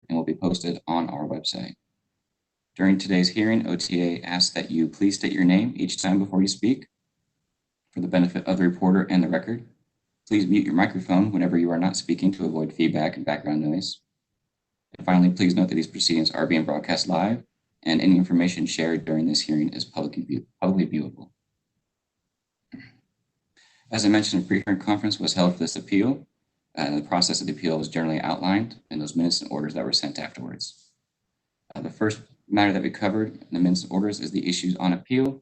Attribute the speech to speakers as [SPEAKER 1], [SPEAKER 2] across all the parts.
[SPEAKER 1] and will be posted on our website. During today's hearing, OTA asks that you please state your name each time before you speak. For the benefit of the reporter and the record, please mute your microphone whenever you are not speaking to avoid feedback and background noise. And finally, please note that these proceedings are being broadcast live, and any information shared during this hearing is publicly viewable. As I mentioned, a pre-hearing conference was held for this appeal, and the process of the appeal was generally outlined in those minutes and orders that were sent afterwards. The first matter that we covered in the minutes and orders is the issues on appeal.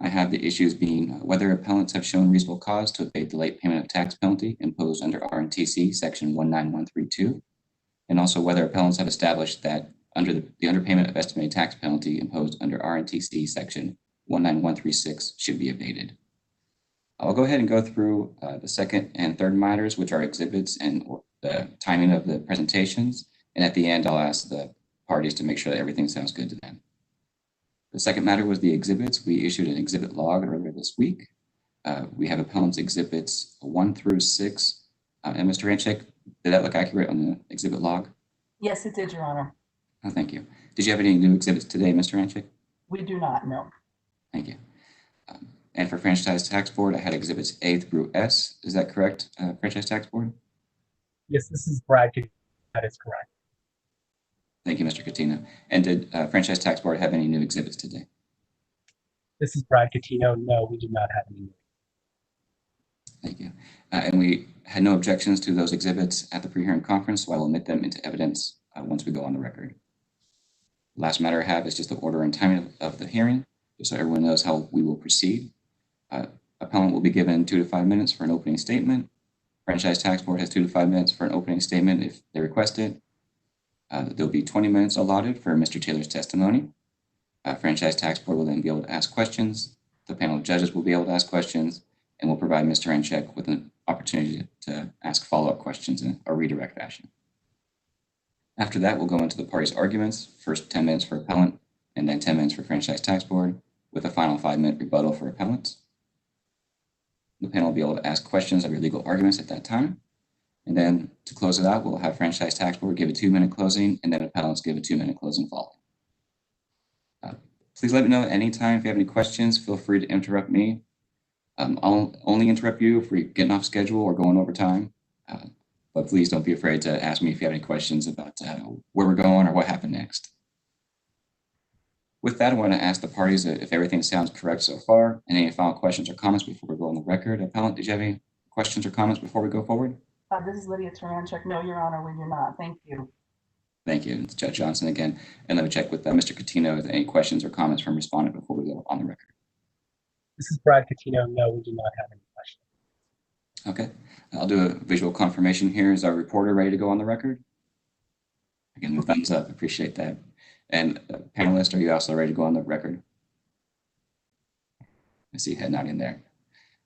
[SPEAKER 1] I have the issues being whether appellants have shown reasonable cause to evade the late payment of tax penalty imposed under RNTC section 19132, and also whether appellants have established that under the underpayment of estimated tax penalty imposed under RNTC section 19136 should be evaded. I'll go ahead and go through the second and third matters, which are exhibits and the timing of the presentations. And at the end, I'll ask the parties to make sure that everything sounds good to them. The second matter was the exhibits. We issued an exhibit log earlier this week. We have appellants exhibits 1 through 6. And Mr. Ranchek, did that look accurate on the exhibit log?
[SPEAKER 2] Yes, it did, Your Honor.
[SPEAKER 1] Oh, thank you. Did you have any new exhibits today, Mr. Ranchek?
[SPEAKER 2] We do not, no.
[SPEAKER 1] Thank you. And for Franchise Tax Board, I had exhibits A through S. Is that correct, Franchise Tax Board?
[SPEAKER 3] Yes, this is Brad. That is correct.
[SPEAKER 1] Thank you, Mr. Catino. And did Franchise Tax Board have any new exhibits today?
[SPEAKER 3] This is Brad Catino. No, we do not have any new.
[SPEAKER 1] Thank you. And we had no objections to those exhibits at the pre-hearing conference, so I will admit them into evidence once we go on the record. Last matter I have is just the order and timing of the hearing, just so everyone knows how we will proceed. Appellant will be given 2 to 5 minutes for an opening statement. Franchise Tax Board has 2 to 5 minutes for an opening statement if they request it. There'll be 20 minutes allotted for Mr. Taylor's testimony. Franchise Tax Board will then be able to ask questions. The panel of judges will be able to ask questions, and we'll provide Mr. Ranchek with an opportunity to ask follow-up questions in a redirect fashion. After that, we'll go into the parties' arguments, first 10 minutes for appellant, and then 10 minutes for Franchise Tax Board, with a final 5-minute rebuttal for appellants. The panel will be able to ask questions of your legal arguments at that time. And then to close it out, we'll have Franchise Tax Board give a 2-minute closing, and then appellants give a 2-minute closing following. Please let me know at any time if you have any questions. Feel free to interrupt me. I'll only interrupt you if we're getting off schedule or going over time. But please don't be afraid to ask me if you have any questions about where we're going or what happened next. With that, I want to ask the parties if everything sounds correct so far, and any final questions or comments before we go on the record. Appellant, did you have any questions or comments before we go forward?
[SPEAKER 2] This is Lydia Taranchuk. No, Your Honor, we do not. Thank you.
[SPEAKER 1] Thank you. It's Judge Johnson again. And let me check with Mr. Catino if any questions or comments from respondent before we go on the record.
[SPEAKER 3] This is Brad Catino. No, we do not have any questions.
[SPEAKER 1] Okay. I'll do a visual confirmation here. Is our reporter ready to go on the record? Again, the thumbs up. Appreciate that. And panelists, are you also ready to go on the record? I see head nodding there.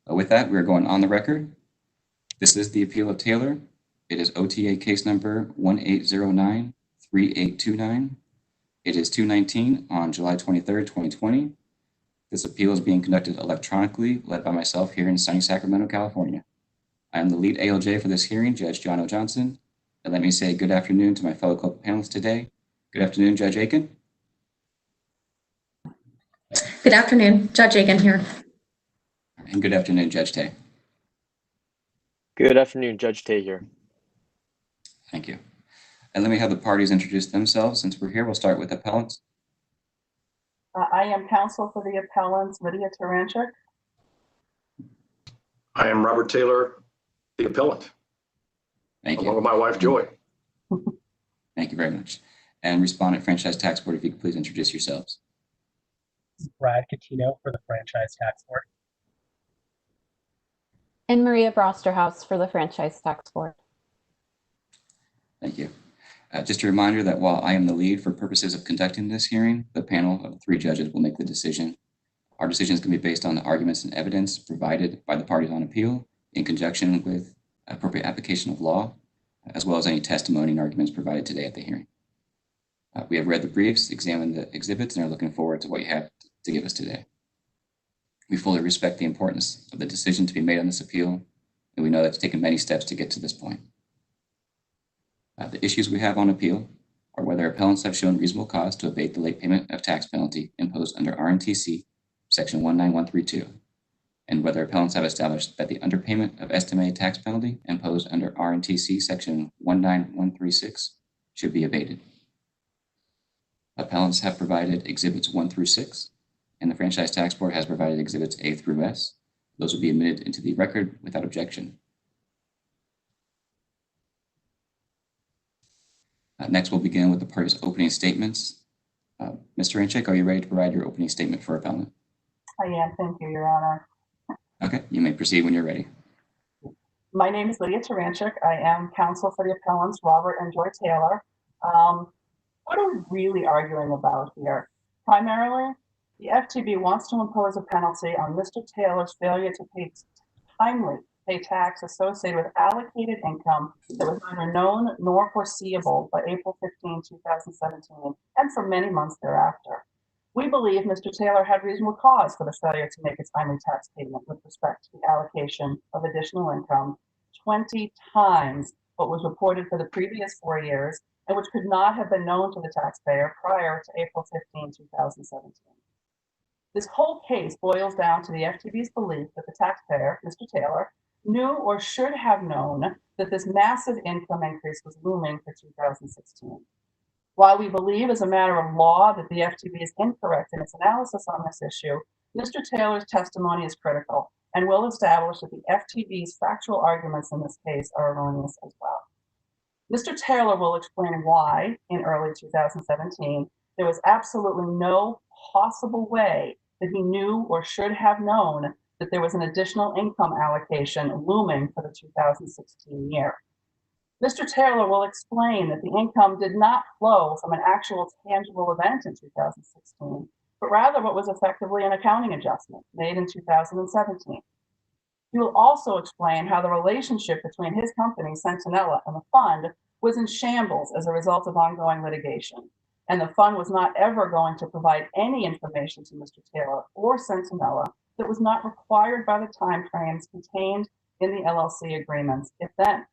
[SPEAKER 1] With that, we're going on the record. This is the appeal of Taylor. It is OTA case number 18093829. It is 219 on July 23rd, 2020. This appeal is being conducted electronically, led by myself here in sunny Sacramento, California. I am the lead ALJ for this hearing, Judge John O. Johnson. And let me say good afternoon to my fellow co-panelists today. Good afternoon, Judge Aiken.
[SPEAKER 4] Good afternoon, Judge Aiken here.
[SPEAKER 1] And good afternoon, Judge Tay.
[SPEAKER 5] Good afternoon, Judge Tay here.
[SPEAKER 1] Thank you. And let me have the parties introduce themselves. Since we're here, we'll start with appellants.
[SPEAKER 2] I am counsel for the appellants, Lydia Taranchuk.
[SPEAKER 6] I am Robert Taylor, the appellant.
[SPEAKER 1] Thank you.
[SPEAKER 6] Along with my wife, Joy.
[SPEAKER 1] Thank you very much. And respondent Franchise Tax Board, if you could please introduce yourselves.
[SPEAKER 3] This is Brad Catino for the Franchise Tax Board.
[SPEAKER 7] And Maria Brosterhouse for the Franchise Tax Board.
[SPEAKER 1] Thank you. Just a reminder that while I am the lead for purposes of conducting this hearing, the panel of 3 judges will make the decision. Our decisions can be based on the arguments and evidence provided by the parties on appeal in conjunction with appropriate application of law, as well as any testimony and arguments provided today at the hearing. We have read the briefs, examined the exhibits, and are looking forward to what you have to give us today. We fully respect the importance of the decision to be made on this appeal, and we know that it's taken many steps to get to this point. The issues we have on appeal whether appellants have shown reasonable cause to evade the late payment of tax penalty imposed under RNTC Section 19132, and whether appellants have established that the underpayment of estimated tax penalty imposed under RNTC Section 19136 should be abated. Appellants have provided Exhibits 1 through 6, and the Franchise Tax Board has provided Exhibits A through S. Those will be admitted into the record without objection. Next, we'll begin with the parties' opening statements. Mr. Anchik, are you ready to provide your opening statement for appellant?
[SPEAKER 2] I am, thank you, Your Honor.
[SPEAKER 1] Okay, you may proceed when you're ready.
[SPEAKER 2] My name is Lydia Taranchik. I am counsel for the appellants Robert and Joy Taylor. What are we really arguing about here? Primarily, the FTB wants to impose a penalty on Mr. Taylor's failure to timely pay tax associated with allocated income that was neither known nor foreseeable by April 15, 2017, and for many months thereafter. We believe Mr. Taylor had reasonable cause for the failure to make a timely tax payment with respect to the allocation of additional income 20 times what was reported for the previous 4 years and which could not have been known to the taxpayer prior to April 15, 2017. This whole case boils down to the FTB's belief that the taxpayer, Mr. Taylor, knew or should have known that this massive income increase was looming for 2016. While we believe as a matter of law that the FTB is incorrect in its analysis on this issue, Mr. Taylor's testimony is critical and will establish that the FTB's factual arguments in this case are erroneous as well. Mr. Taylor will explain why, in early 2017, there was absolutely no possible way that he knew or should have known that there was an additional income allocation looming for the 2016 year. Mr. Taylor will explain that the income did not flow from an actual tangible event in 2016, but rather what was effectively an accounting adjustment made in 2017. He will also explain how the relationship between his company, Cintanella, and the fund was in shambles as a result of ongoing litigation, and the fund was not ever going to provide any information to Mr. Taylor or Cintanella that was not required by the timeframes contained in the LLC agreements, if then.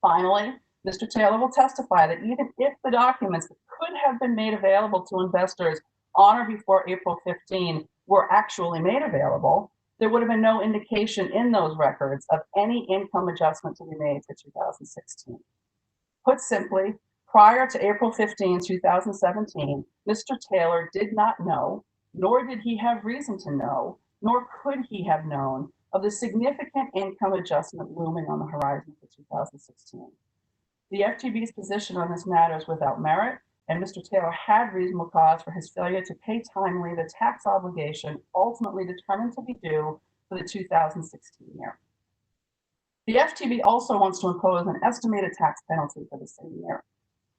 [SPEAKER 2] Finally, Mr. Taylor will testify that even if the documents that could have been made available to investors on or before April 15 were actually made available, there would have been no indication in those records of any income adjustment to be made for 2016. Put simply, prior to April 15, 2017, Mr. Taylor did not know, nor did he have reason to know, nor could he have known of the significant income adjustment looming on the horizon for 2016. The FTB's position on this matter is without merit, and Mr. Taylor had reasonable cause for his failure to pay timely the tax obligation ultimately determined to be due for the 2016 year. The FTB also wants to impose an estimated tax penalty for the same year.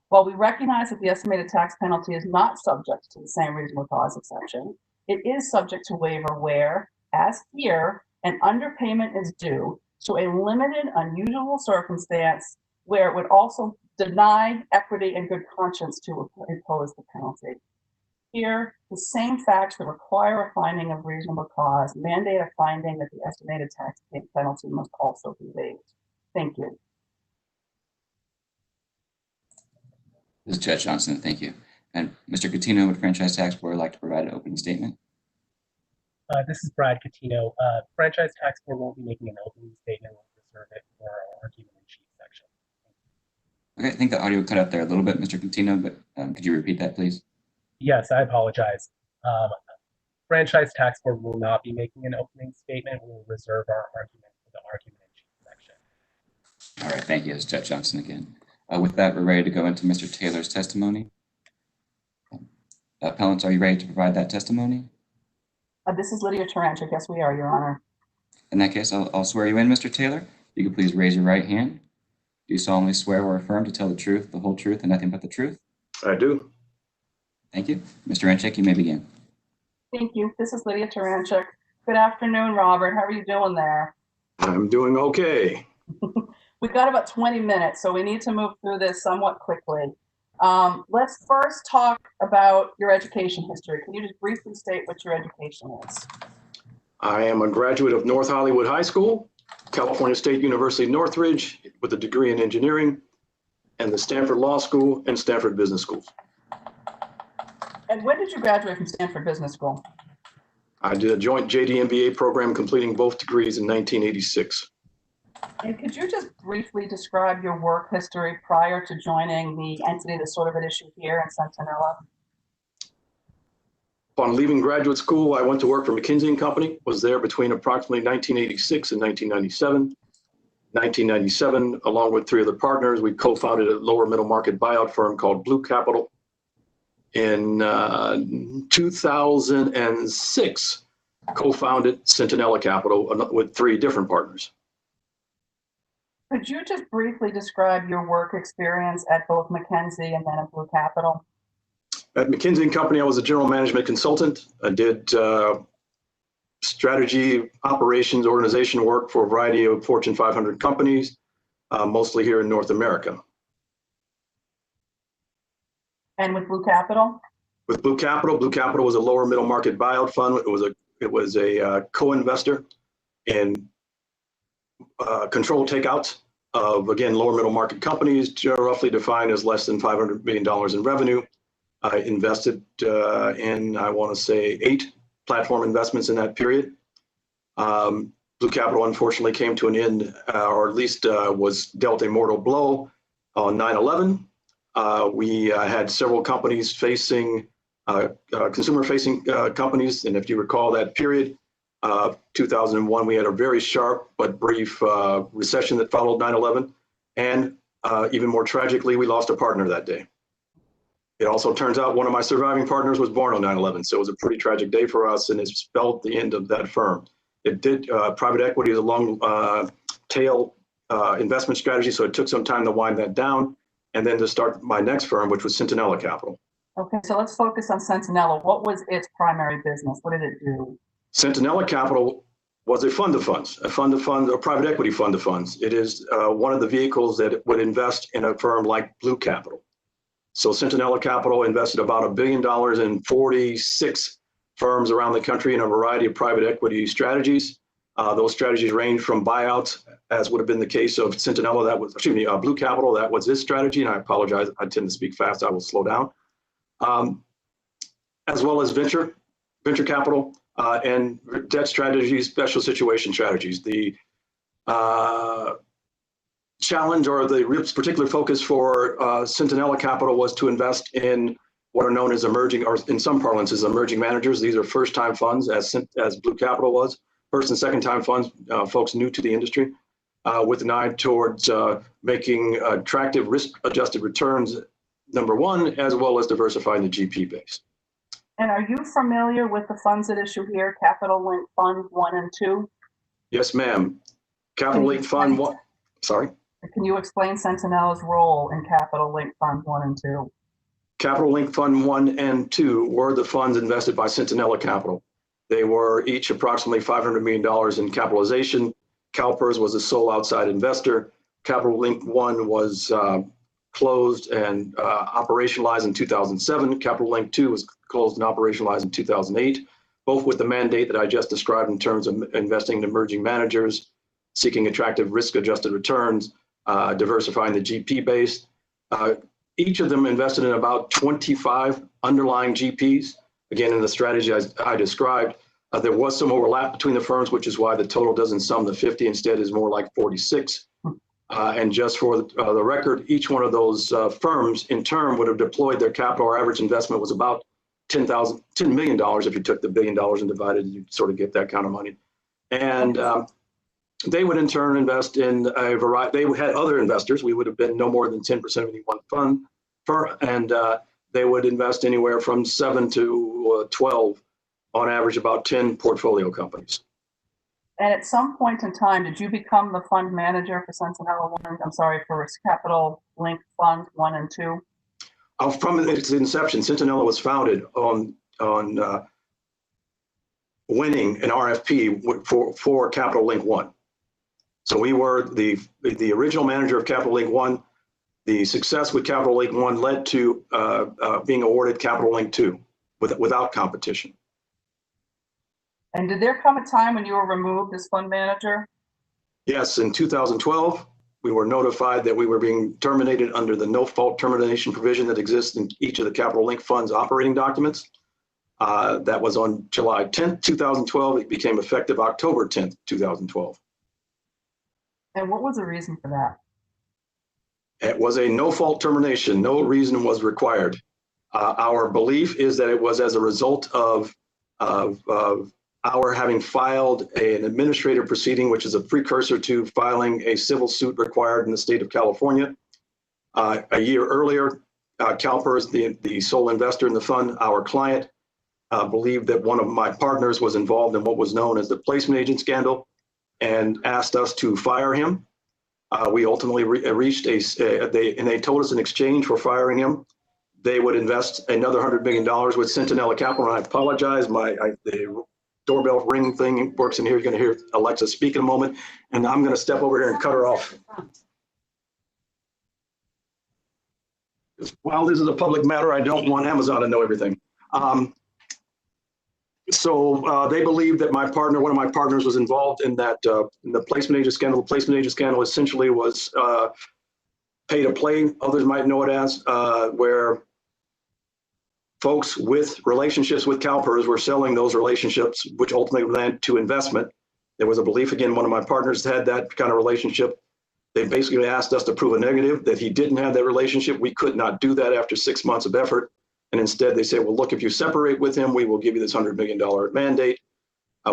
[SPEAKER 2] While we recognize that the estimated tax penalty is not subject to the same reasonable cause exception, it is subject to waiver where, as here, an underpayment is due to a limited, unusual circumstance where it would also deny equity and good conscience to impose the penalty. Here, the same facts that require a finding of reasonable cause mandate a finding that the estimated tax penalty must also be waived. Thank you.
[SPEAKER 1] This is Judge Johnson, thank you. And Mr. Coutinho, would Franchise Tax Board like to provide an opening statement?
[SPEAKER 3] This is Brad Coutinho. Franchise Tax Board won't be making an opening statement. We'll reserve it for our argument in chief section.
[SPEAKER 1] Okay, I think the audio cut out there a little bit, Mr. Coutinho, but could you repeat that, please?
[SPEAKER 3] Yes, I apologize. Franchise Tax Board will not be making an opening statement. We'll reserve our argument for the argument in chief section.
[SPEAKER 1] All right, thank you. This is Judge Johnson again. With that, we're ready to go into Mr. Taylor's testimony. Appellants, are you ready to provide that testimony?
[SPEAKER 2] This is Lydia Taranchik. Yes, we are, Your Honor.
[SPEAKER 1] In that case, I'll swear you in, Mr. Taylor. You can please raise your right hand. Do you solemnly swear or affirm to tell the truth, the whole truth, and nothing but the truth?
[SPEAKER 6] I do.
[SPEAKER 1] Thank you. Mr. Anchik, you may begin.
[SPEAKER 2] Thank you. This is Lydia Taranchik. Good afternoon, Robert. How are you doing there?
[SPEAKER 6] I'm doing okay.
[SPEAKER 2] We've got about 20 minutes, so we need to move through this somewhat quickly. Let's first talk about your education history. Can you just briefly state what your education is?
[SPEAKER 6] I am a graduate of North Hollywood High School, California State University, Northridge, with a degree in engineering. and the Stanford Law School and Stanford Business Schools.
[SPEAKER 2] And when did you graduate from Stanford Business School?
[SPEAKER 6] I did a joint JD MBA program, completing both degrees in 1986.
[SPEAKER 2] And could you just briefly describe your work history prior to joining the entity that's sort of at issue here in Cintanella?
[SPEAKER 6] Upon leaving graduate school, I went to work for McKinsey & Company, was there between approximately 1986 and 1997. 1997, along with three other partners, we co-founded a lower middle market buyout firm called Blue Capital. In 2006, co-founded Cintanella Capital with three different partners.
[SPEAKER 2] Could you just briefly describe your work experience at both McKinsey and then at Blue Capital?
[SPEAKER 6] At McKinsey & Company, I was a general management consultant. I did strategy, operations, organization work for a variety of Fortune 500 companies, mostly here in North America.
[SPEAKER 2] And with Blue Capital?
[SPEAKER 6] With Blue Capital was a lower middle market buyout fund. It was a co-investor in control takeouts of, again, lower middle market companies, roughly defined as less than $500 million in revenue. I invested in, I want to say, 8 platform investments in that period. Blue Capital unfortunately came to an end, or at least was dealt a mortal blow on 9/11. We had several companies facing, consumer-facing companies, and if you recall that period, 2001, we had a very sharp but brief recession that followed 9/11, and even more tragically, we lost a partner that day. It also turns out one of my surviving partners was born on 9/11, so it was a pretty tragic day for us, and it spelled the end of that firm. It did, private equity is a long tail investment strategy, so it took some time to wind that down, and then to start my next firm, which was Cintanella Capital.
[SPEAKER 2] Okay, so let's focus on Cintanella. What was its primary business? What did it do?
[SPEAKER 6] Cintanella Capital was a fund of funds, a private equity fund of funds. It is one of the vehicles that would invest in a firm like Blue Capital. So Cintanella Capital invested about $1 billion in 46 firms around the country in a variety of private equity strategies. Those strategies range from buyouts, as would have been the case of Cintanella, Blue Capital, that was his strategy, and I apologize, I tend to speak fast, I will slow down. As well as venture capital, and debt strategies, special situation strategies. The challenge, or the particular focus for Cintanella Capital, was to invest in what are known as emerging, or in some parlance as emerging managers. These are first-time funds, as Blue Capital was. First and second-time funds, folks new to the industry, with an eye towards making attractive risk-adjusted returns, number one, as well as diversifying the GP base.
[SPEAKER 2] And are you familiar with the funds at issue here, Capital Link Fund 1 and 2?
[SPEAKER 6] Yes, ma'am. Capital Link Fund 1, sorry.
[SPEAKER 2] Can you explain Centanella's role in Capital Link Fund 1 and 2?
[SPEAKER 6] Capital Link Fund 1 and 2 were the funds invested by Cintanella Capital. They were each approximately $500 million in capitalization. CalPERS was a sole outside investor. Capital Link 1 was closed and operationalized in 2007. Capital Link 2 was closed and operationalized in 2008, both with the mandate that I just described in terms of investing in emerging managers, seeking attractive risk-adjusted returns, diversifying the GP base. Each of them invested in about 25 underlying GPs. Again, in the strategy I described, there was some overlap between the firms, which is why the total doesn't sum to 50, instead is more like 46. And just for the record, each one of those firms in turn would have deployed their capital. Our average investment was about $10 million. If you took the $1 billion and divided, you'd sort of get that kind of money. And they would in turn invest in a variety. They had other investors. We would have been no more than 10% of any one fund, and they would invest anywhere from 7 to 12, on average, about 10 portfolio companies.
[SPEAKER 2] And at some point in time, did you become the fund manager for for Capital Link Funds 1 and 2?
[SPEAKER 6] From its inception, Cintanella was founded on winning an RFP for Capital Link 1. So we were the original manager of Capital Link 1. The success with Capital Link 1 led to being awarded Capital Link 2 without competition.
[SPEAKER 2] And did there come a time when you were removed as fund manager?
[SPEAKER 6] Yes, in 2012, We were notified that we were being terminated under the no-fault termination provision that exists in each of the Capital Link Fund's operating documents. That was on July 10th, 2012. It became effective October 10th, 2012.
[SPEAKER 2] And what was the reason for that?
[SPEAKER 6] It was a no-fault termination. No reason was required. Our belief is that it was as a result of our having filed an administrative proceeding, which is a precursor to filing a civil suit required in the state of California. A year earlier, CalPERS, the sole investor in the fund, our client, believed that one of my partners was involved in what was known as the placement agent scandal and asked us to fire him. We ultimately reached and they told us in exchange for firing him, they would invest another $100 million with Cintanella Capital. And I apologize, the doorbell ring thing works in here. You're going to hear Alexa speak in a moment, and I'm going to step over here and cut her off. While this is a public matter, I don't want Amazon to know everything. So they believed that one of my partners was involved in that, in the placement agent scandal. The placement agent scandal essentially was pay to play, others might know it as, where folks with relationships with CalPERS were selling those relationships, which ultimately led to investment. There was a belief, again, one of my partners had that kind of relationship. They basically asked us to prove a negative, that he didn't have that relationship. We could not do that after 6 months of effort. And instead they say, well, look, if you separate with him, we will give you this $100 million mandate.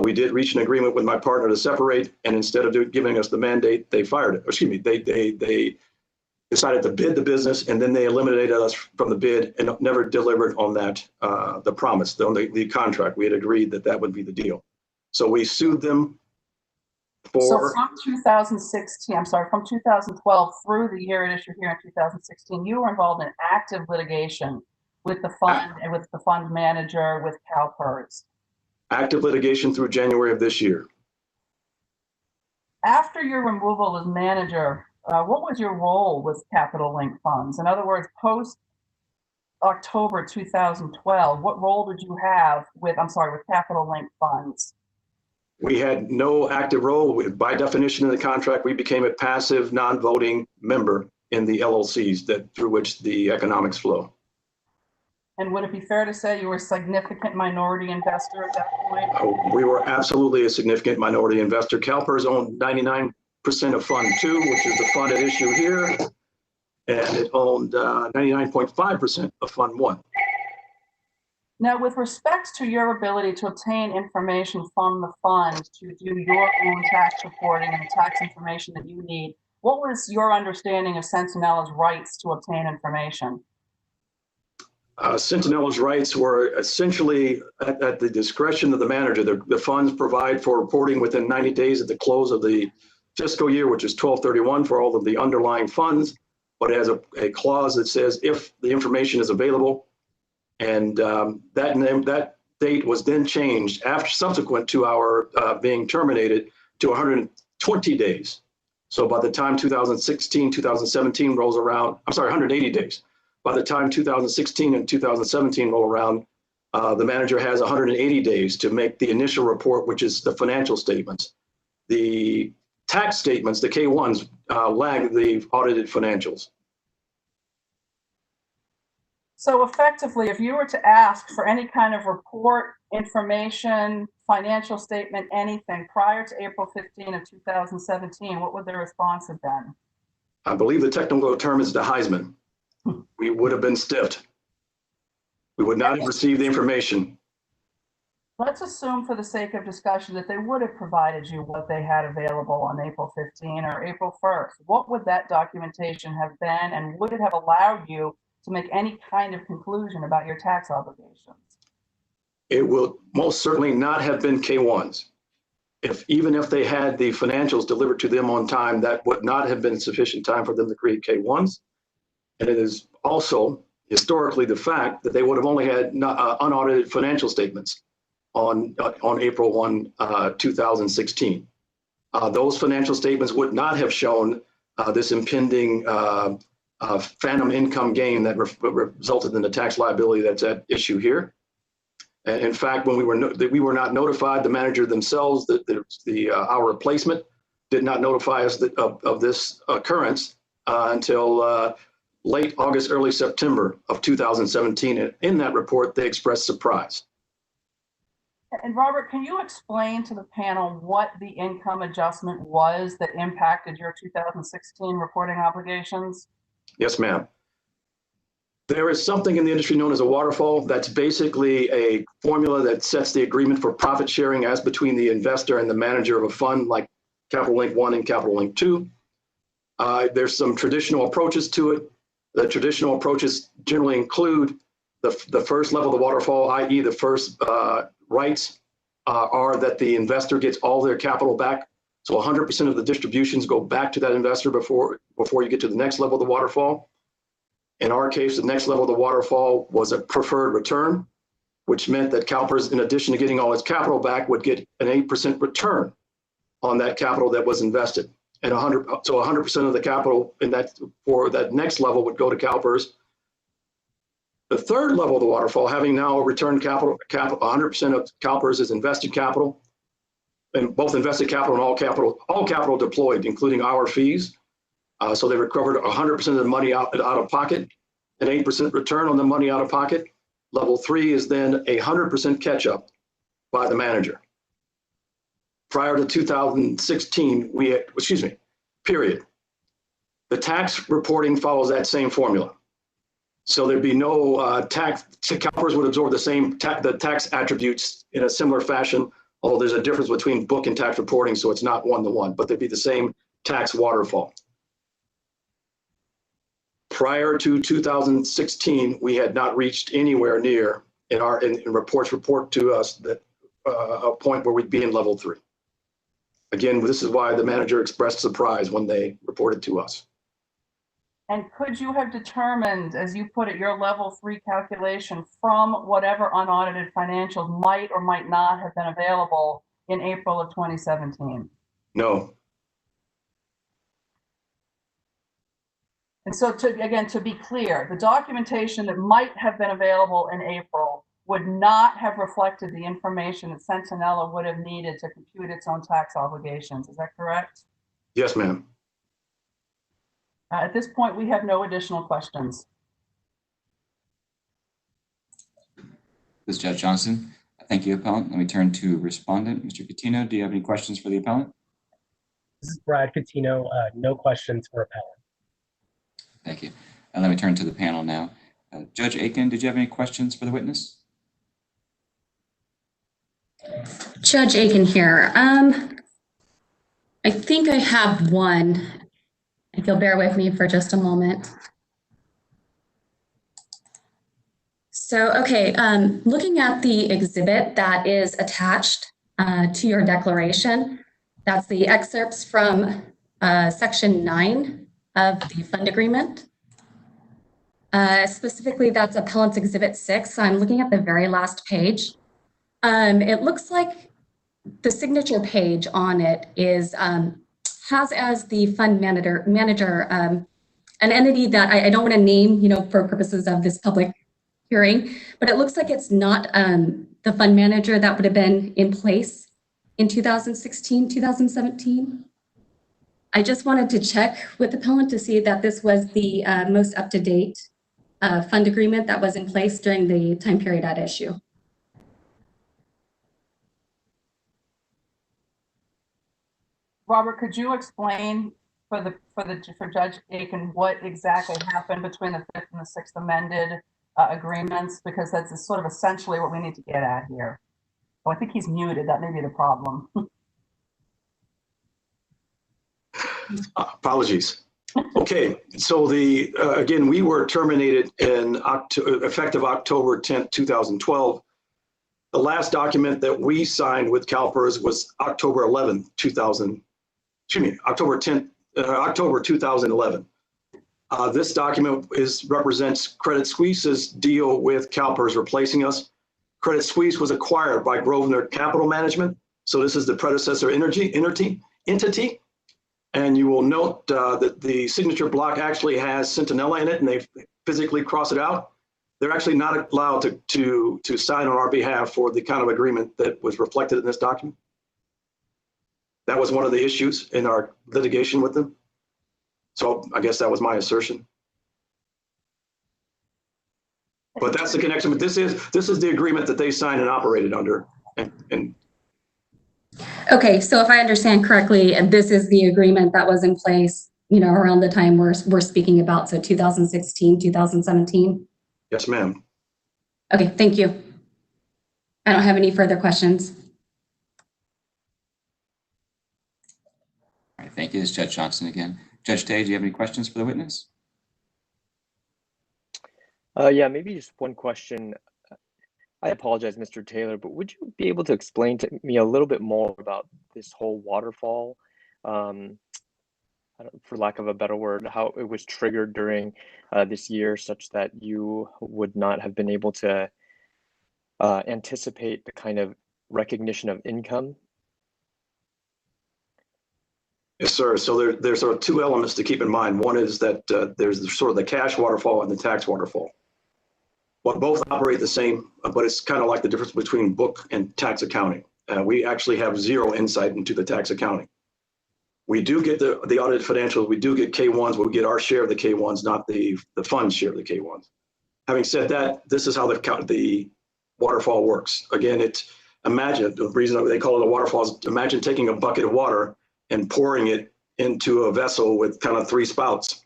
[SPEAKER 6] We did reach an agreement with my partner to separate, and instead of giving us the mandate, they fired it. Excuse me, they decided to bid the business, and then they eliminated us from the bid and never delivered on that, the promise, the contract. We had agreed that that would be the deal. So we sued them for—
[SPEAKER 2] So from 2016, from 2012 through the year at issue here in 2016, you were involved in active litigation with the fund and with the fund manager, with CalPERS.
[SPEAKER 6] Active litigation through January of this year.
[SPEAKER 2] After your removal as manager, what was your role with Capital Link Funds? In other words, post October 2012, what role did you have with Capital Link Funds?
[SPEAKER 6] We had no active role. By definition in the contract, we became a passive, non-voting member in the LLCs through which the economics flow.
[SPEAKER 2] And would it be fair to say you were a significant minority investor at that point?
[SPEAKER 6] We were absolutely a significant minority investor. CalPERS owned 99% of Fund 2, which is the fund at issue here, and it owned 99.5% of Fund 1.
[SPEAKER 2] Now, with respect to your ability to obtain information from the fund to do your own tax reporting and the tax information that you need, what was your understanding of Centinella's rights to obtain information?
[SPEAKER 6] Centinella's rights were essentially at the discretion of the manager. The funds provide for reporting within 90 days at the close of the fiscal year, which is 12/31 for all of the underlying funds, but it has a clause that says if the information is available, and that date was then changed subsequent to our being terminated to 120 days. So by the time 2016, 2017 rolls around, 180 days. By the time 2016 and 2017 roll around, the manager has 180 days to make the initial report, which is the financial statements. The tax statements, the K-1s, lag the audited financials.
[SPEAKER 2] So effectively, if you were to ask for any kind of report, information, financial statement, anything prior to April 15 of 2017, what would the response have been?
[SPEAKER 6] I believe the technical term is the Heisman. We would have been stiffed. We would not have received the information.
[SPEAKER 2] Let's assume for the sake of discussion that they would have provided you what they had available on April 15 or April 1st. What would that documentation have been, and would it have allowed you to make any kind of conclusion about your tax obligations?
[SPEAKER 6] It will most certainly not have been K-1s. Even if they had the financials delivered to them on time, that would not have been sufficient time for them to create K-1s. And it is also historically the fact that they would have only had unaudited financial statements on April 1, 2016. Those financial statements would not have shown this impending phantom income gain that resulted in the tax liability that's at issue here. And in fact, when we were not notified, the manager themselves, our replacement, did not notify us of this occurrence until late August, early September of 2017. And in that report, they expressed surprise.
[SPEAKER 2] And Robert, can you explain to the panel what the income adjustment was that impacted your 2016 reporting obligations?
[SPEAKER 6] Yes, ma'am. There is something in the industry known as a waterfall. That's basically a formula that sets the agreement for profit sharing as between the investor and the manager of a fund like Capital Link 1 and Capital Link 2. There's some traditional approaches to it. The traditional approaches generally include the first level of the waterfall, i.e. the first rights are that the investor gets all their capital back. So 100% of the distributions go back to that investor before you get to the next level of the waterfall. In our case, the next level of the waterfall was a preferred return, which meant that CalPERS, in addition to getting all its capital back, would get an 8% return on that capital that was invested. And 100% of the capital in that for that next level would go to CalPERS. The third level of the waterfall, having now returned capital, 100% of CalPERS is invested capital, and both invested capital and all capital deployed, including our fees. So they recovered 100% of the money out of pocket, an 8% return on the money out of pocket. Level 3 is then 100% catch up by the manager. Prior to 2016, period. The tax reporting follows that same formula. So there'd be no tax, CalPERS would absorb the tax attributes in a similar fashion, although there's a difference between book and tax reporting, so it's not one-to-one, but there'd be the same tax waterfall. Prior to 2016, we had not reached anywhere near in reports report to us that a point where we'd be in level 3. Again, this is why the manager expressed surprise when they reported to us.
[SPEAKER 2] And could you have determined, as you put it, your level 3 calculation from whatever unaudited financials might or might not have been available in April of 2017?
[SPEAKER 6] No.
[SPEAKER 2] And so to be clear, the documentation that might have been available in April would not have reflected the information that Cintanella would have needed to compute its own tax obligations. Is that correct?
[SPEAKER 6] Yes, ma'am.
[SPEAKER 2] At this point, we have no additional questions.
[SPEAKER 1] This is Judge Johnson. Thank you, appellant. Let me turn to respondent. Mr. Catino, do you have any questions for the appellant?
[SPEAKER 3] This is Brad Catino. No questions for appellant.
[SPEAKER 1] Thank you. And let me turn to the panel now. Judge Aiken, did you have any questions for the witness?
[SPEAKER 4] Judge Aiken here. I think I have one. If you'll bear with me for just a moment. So, okay, looking at the exhibit that is attached to your declaration, that's the excerpts from section 9 of the fund agreement. Specifically, that's appellant's exhibit 6. I'm looking at the very last page. It looks like the signature page on it is has as the fund manager an entity that I don't want to name, for purposes of this public hearing, but it looks like it's not the fund manager that would have been in place in 2016, 2017. I just wanted to check with the appellant to see that this was the most up-to-date fund agreement that was in place during the time period at issue.
[SPEAKER 2] Robert, could you explain for Judge Aiken what exactly happened between the 5th and the 6th amended agreements? Because that's sort of essentially what we need to get at here. Oh, I think he's muted. That may be the problem.
[SPEAKER 6] Apologies. Okay, so again, we were terminated in effective October 10th, 2012. The last document that we signed with CalPERS was October 11th, October 2011. This document represents Credit Suisse's deal with CalPERS replacing us. Credit Suisse was acquired by Grosvenor Capital Management. So this is the predecessor entity. And you will note that the signature block actually has Cintanella in it, and they physically cross it out. They're actually not allowed to sign on our behalf for the kind of agreement that was reflected in this document. That was one of the issues in our litigation with them. So I guess that was my assertion. But that's the connection. But this is the agreement that they signed and operated under. And
[SPEAKER 4] Okay, so if I understand correctly, this is the agreement that was in place, around the time we're speaking about, so 2016, 2017?
[SPEAKER 6] yes, ma'am.
[SPEAKER 4] Okay, thank you. I don't have any further questions.
[SPEAKER 1] All right, thank you. This is Judge Johnson again. Judge Tay, do you have any questions for the witness?
[SPEAKER 5] Yeah, maybe just one question. I apologize, Mr. Taylor, but would you be able to explain to me a little bit more about this whole waterfall, for lack of a better word, how it was triggered during this year such that you would not have been able to anticipate the kind of recognition of income?
[SPEAKER 6] Yes, sir. So there's sort of two elements to keep in mind. One is that there's sort of the cash waterfall and the tax waterfall. Well, both operate the same, but it's kind of like the difference between book and tax accounting. We actually have zero insight into the tax accounting. We do get the audited financials. We do get K1s, but we get our share of the K1s, not the fund's share of the K1s. Having said that, this is how the waterfall works. Again, imagine, the reason they call it a waterfall is imagine taking a bucket of water and pouring it into a vessel with kind of three spouts.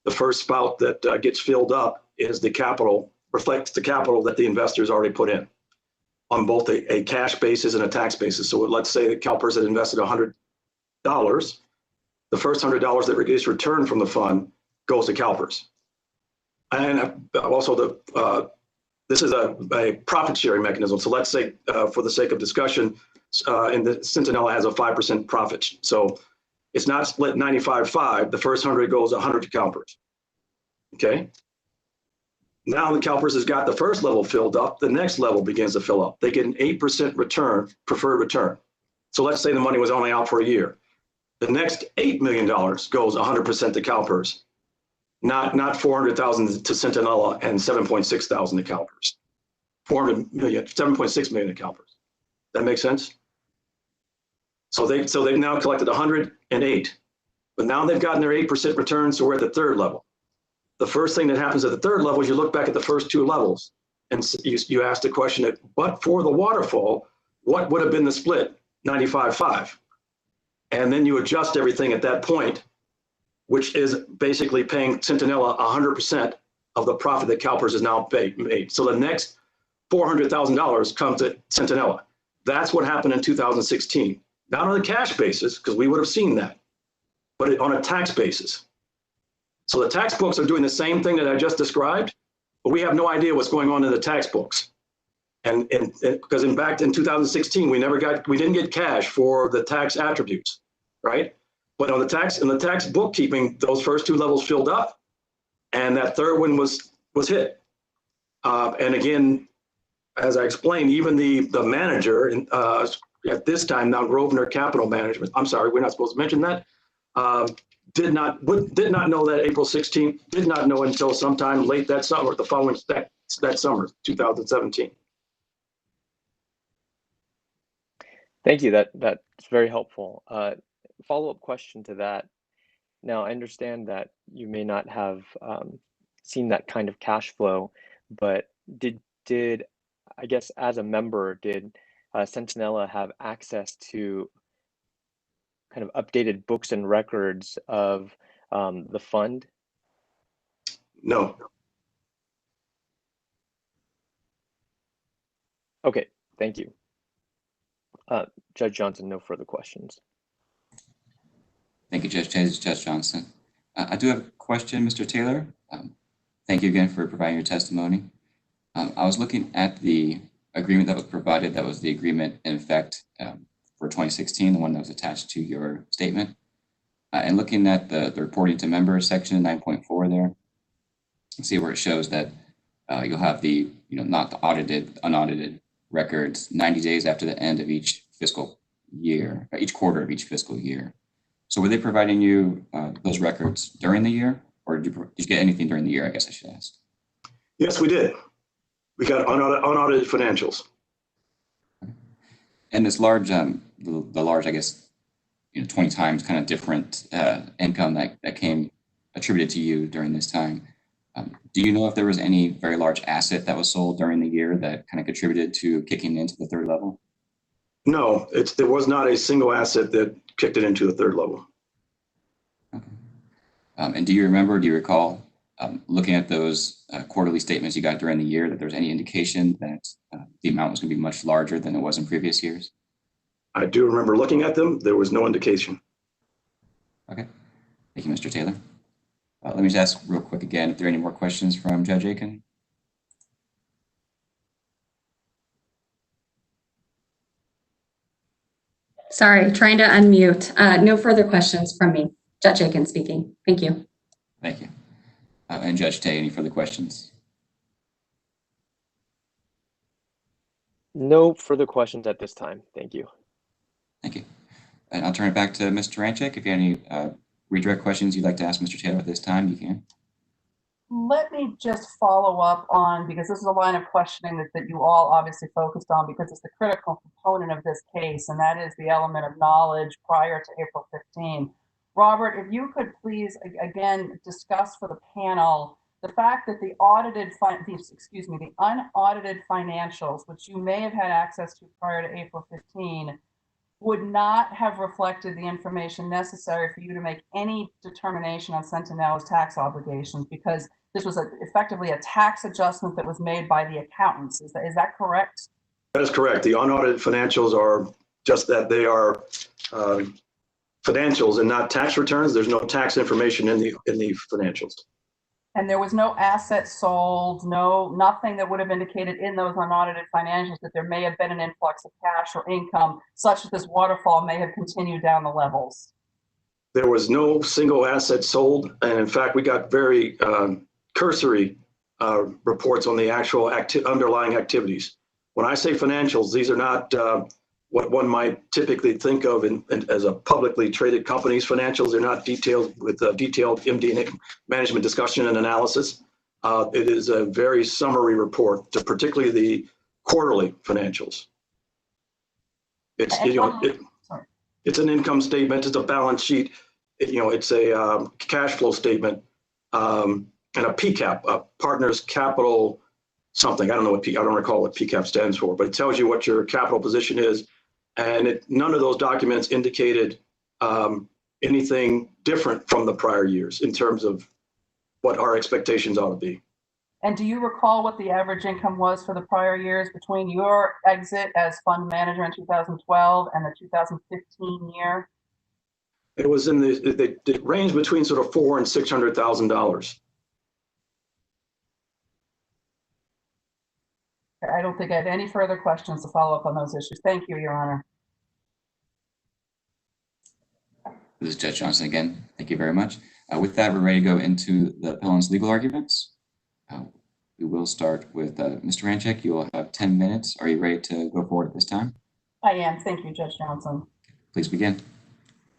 [SPEAKER 6] The first spout that gets filled up is the capital, reflects the capital that the investors already put in on both a cash basis and a tax basis. So let's say that CalPERS had invested $100. The first $100 that gets returned from the fund goes to CalPERS. And also this is a profit sharing mechanism. So let's say for the sake of discussion, and the Cintanella has a 5% profit. So it's not split 95-5. The first 100 goes 100 to CalPERS. Okay. Now the CalPERS has got the first level filled up. The next level begins to fill up. They get an 8% return, preferred return. So let's say the money was only out for a year. The next $8 million goes 100% to CalPERS, not 400,000 to Cintanella and 7.6 thousand to CalPERS. 7.6 million to CalPERS. That makes sense? So they've now collected 108, but now they've gotten their 8% return, so we're at the third level. The first thing that happens at the third level is you look back at the first two levels and you ask the question, but for the waterfall, what would have been the split? 95-5. And then you adjust everything at that point, which is basically paying Cintanella 100% of the profit that CalPERS has now made. So the next $400,000 comes to Cintanella. That's what happened in 2016. Not on a cash basis, because we would have seen that, but on a tax basis. So the tax books are doing the same thing that I just described, but we have no idea what's going on in the tax books. And because in fact, in 2016, we didn't get cash for the tax attributes, right? But in the tax bookkeeping, those first two levels filled up, and that third one was hit. And again, as I explained, even the manager at this time now, Grosvenor Capital Management. I'm sorry, we're not supposed to mention that. Did not know that April 16th. Did not know until sometime late that summer, the following that summer, 2017.
[SPEAKER 5] Thank you. That's very helpful. Follow-up question to that. Now, I understand that you may not have seen that kind of cash flow, but did I guess as a member, did Cintanella have access to kind of updated books and records of the fund?
[SPEAKER 6] No.
[SPEAKER 5] Okay, thank you. Judge Johnson, no further questions.
[SPEAKER 1] Thank you, Judge Johnson. I do have a question, Mr. Taylor. Thank you again for providing your testimony. I was looking at the agreement that was provided. That was the agreement in effect for 2016, the one that was attached to your statement. And looking at the reporting to members section 9.4 there, see where it shows that you'll have the, not the audited, unaudited records 90 days after the end of each fiscal year, each quarter of each fiscal year. So were they providing you those records during the year, or did you get anything during the year, I guess I should ask?
[SPEAKER 6] Yes, we did. We got unaudited financials.
[SPEAKER 1] And this large, the large, I guess, 20 times kind of different income that came attributed to you during this time. Do you know if there was any very large asset that was sold during the year that kind of contributed to kicking into the third level?
[SPEAKER 6] No, there was not a single asset that kicked it into the third level.
[SPEAKER 1] Okay. And do you recall looking at those quarterly statements you got during the year, that there was any indication that the amount was going to be much larger than it was in previous years?
[SPEAKER 6] I do remember looking at them. There was no indication.
[SPEAKER 1] Okay. Thank you, Mr. Taylor. Let me just ask real quick again if there are any more questions from Judge Aiken.
[SPEAKER 4] Sorry, trying to unmute. No further questions from me. Judge Aiken speaking. Thank you.
[SPEAKER 1] Thank you. And Judge Tay, any further questions?
[SPEAKER 5] No further questions at this time. Thank you.
[SPEAKER 1] Thank you. And I'll turn it back to Mr. Ranchik. If you have any redirect questions you'd like to ask Mr. Taylor at this time, you can.
[SPEAKER 2] Let me just follow up on, because this is a line of questioning that you all obviously focused on, because it's the critical component of this case, and that is the element of knowledge prior to April 15. Robert, if you could please, again, discuss for the panel the fact that the unaudited financials, which you may have had access to prior to April 15, would not have reflected the information necessary for you to make any determination on Centanella's tax obligations, because this was effectively a tax adjustment that was made by the accountants. Is that correct?
[SPEAKER 6] That is correct. The unaudited financials are just that. They are financials and not tax returns. There's no tax information in the financials.
[SPEAKER 2] And there was no assets sold, nothing that would have indicated in those unaudited financials that there may have been an influx of cash or income such that this waterfall may have continued down the levels.
[SPEAKER 6] There was no single asset sold. And in fact, we got very cursory reports on the actual underlying activities. When I say financials, these are not what one might typically think of as a publicly traded company's financials. They're not detailed with detailed MD&A management discussion and analysis. It is a very summary report, to particularly the quarterly financials. It's it's an income statement, it's a balance sheet, it's a cash flow statement, and a PCAP, a Partners Capital something. I don't recall what PCAP stands for, but it tells you what your capital position is. And none of those documents indicated anything different from the prior years in terms of what our expectations ought to be.
[SPEAKER 2] And do you recall what the average income was for the prior years between your exit as fund manager in 2012 and the 2015 year?
[SPEAKER 6] It was it ranged between sort of $400,000 and $600,000.
[SPEAKER 2] I don't think I have any further questions to follow up on those issues. Thank you, Your Honor.
[SPEAKER 1] This is Judge Johnson again. Thank you very much. With that, we're ready to go into the appellant's legal arguments. We will start with Mr. Ranchik. You will have 10 minutes. Are you ready to go forward at this time?
[SPEAKER 2] I am. Thank you, Judge Johnson.
[SPEAKER 1] Please begin.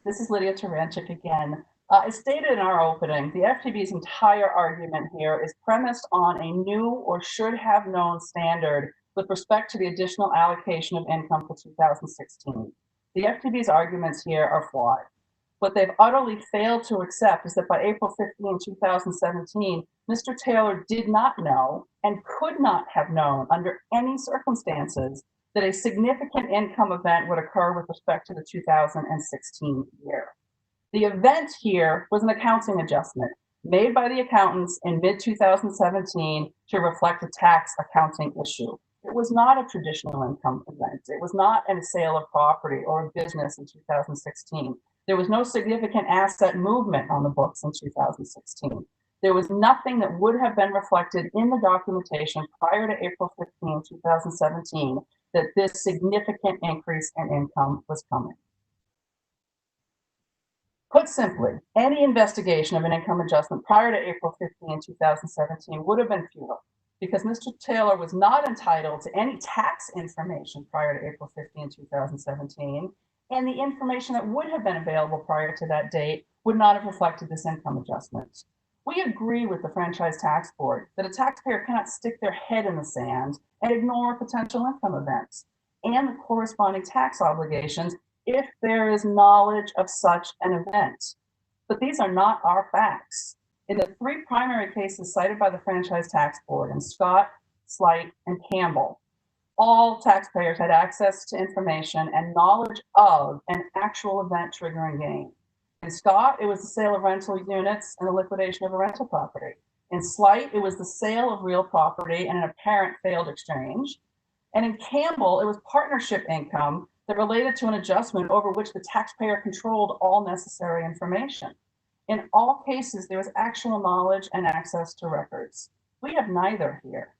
[SPEAKER 2] This is Lydia Taranchik again. As stated in our opening, the FTB's entire argument here is premised on a new or should have known standard with respect to the additional allocation of income for 2016. The FTB's arguments here are flawed. What they've utterly failed to accept is that by April 15, 2017, Mr. Taylor did not know and could not have known under any circumstances that a significant income event would occur with respect to the 2016 year. The event here was an accounting adjustment made by the accountants in mid-2017 to reflect a tax accounting issue. It was not a traditional income event. It was not a sale of property or a business in 2016. There was no significant asset movement on the books in 2016. There was nothing that would have been reflected in the documentation prior to April 15, 2017, that this significant increase in income was coming. Put simply, any investigation of an income adjustment prior to April 15, 2017 would have been futile because Mr. Taylor was not entitled to any tax information prior to April 15, 2017, and the information that would have been available prior to that date would not have reflected this income adjustment. We agree with the Franchise Tax Board that a taxpayer cannot stick their head in the sand and ignore potential income events and the corresponding tax obligations, if there is knowledge of such an event. But these are not our facts. In the three primary cases cited by the Franchise Tax Board in Scott, Slight, and Campbell, all taxpayers had access to information and knowledge of an actual event triggering gain. In Scott, it was the sale of rental units and the liquidation of a rental property. In Slight, it was the sale of real property and an apparent failed exchange. And in Campbell, it was partnership income that related to an adjustment over which the taxpayer controlled all necessary information. In all cases, there was actual knowledge and access to records. We have neither here.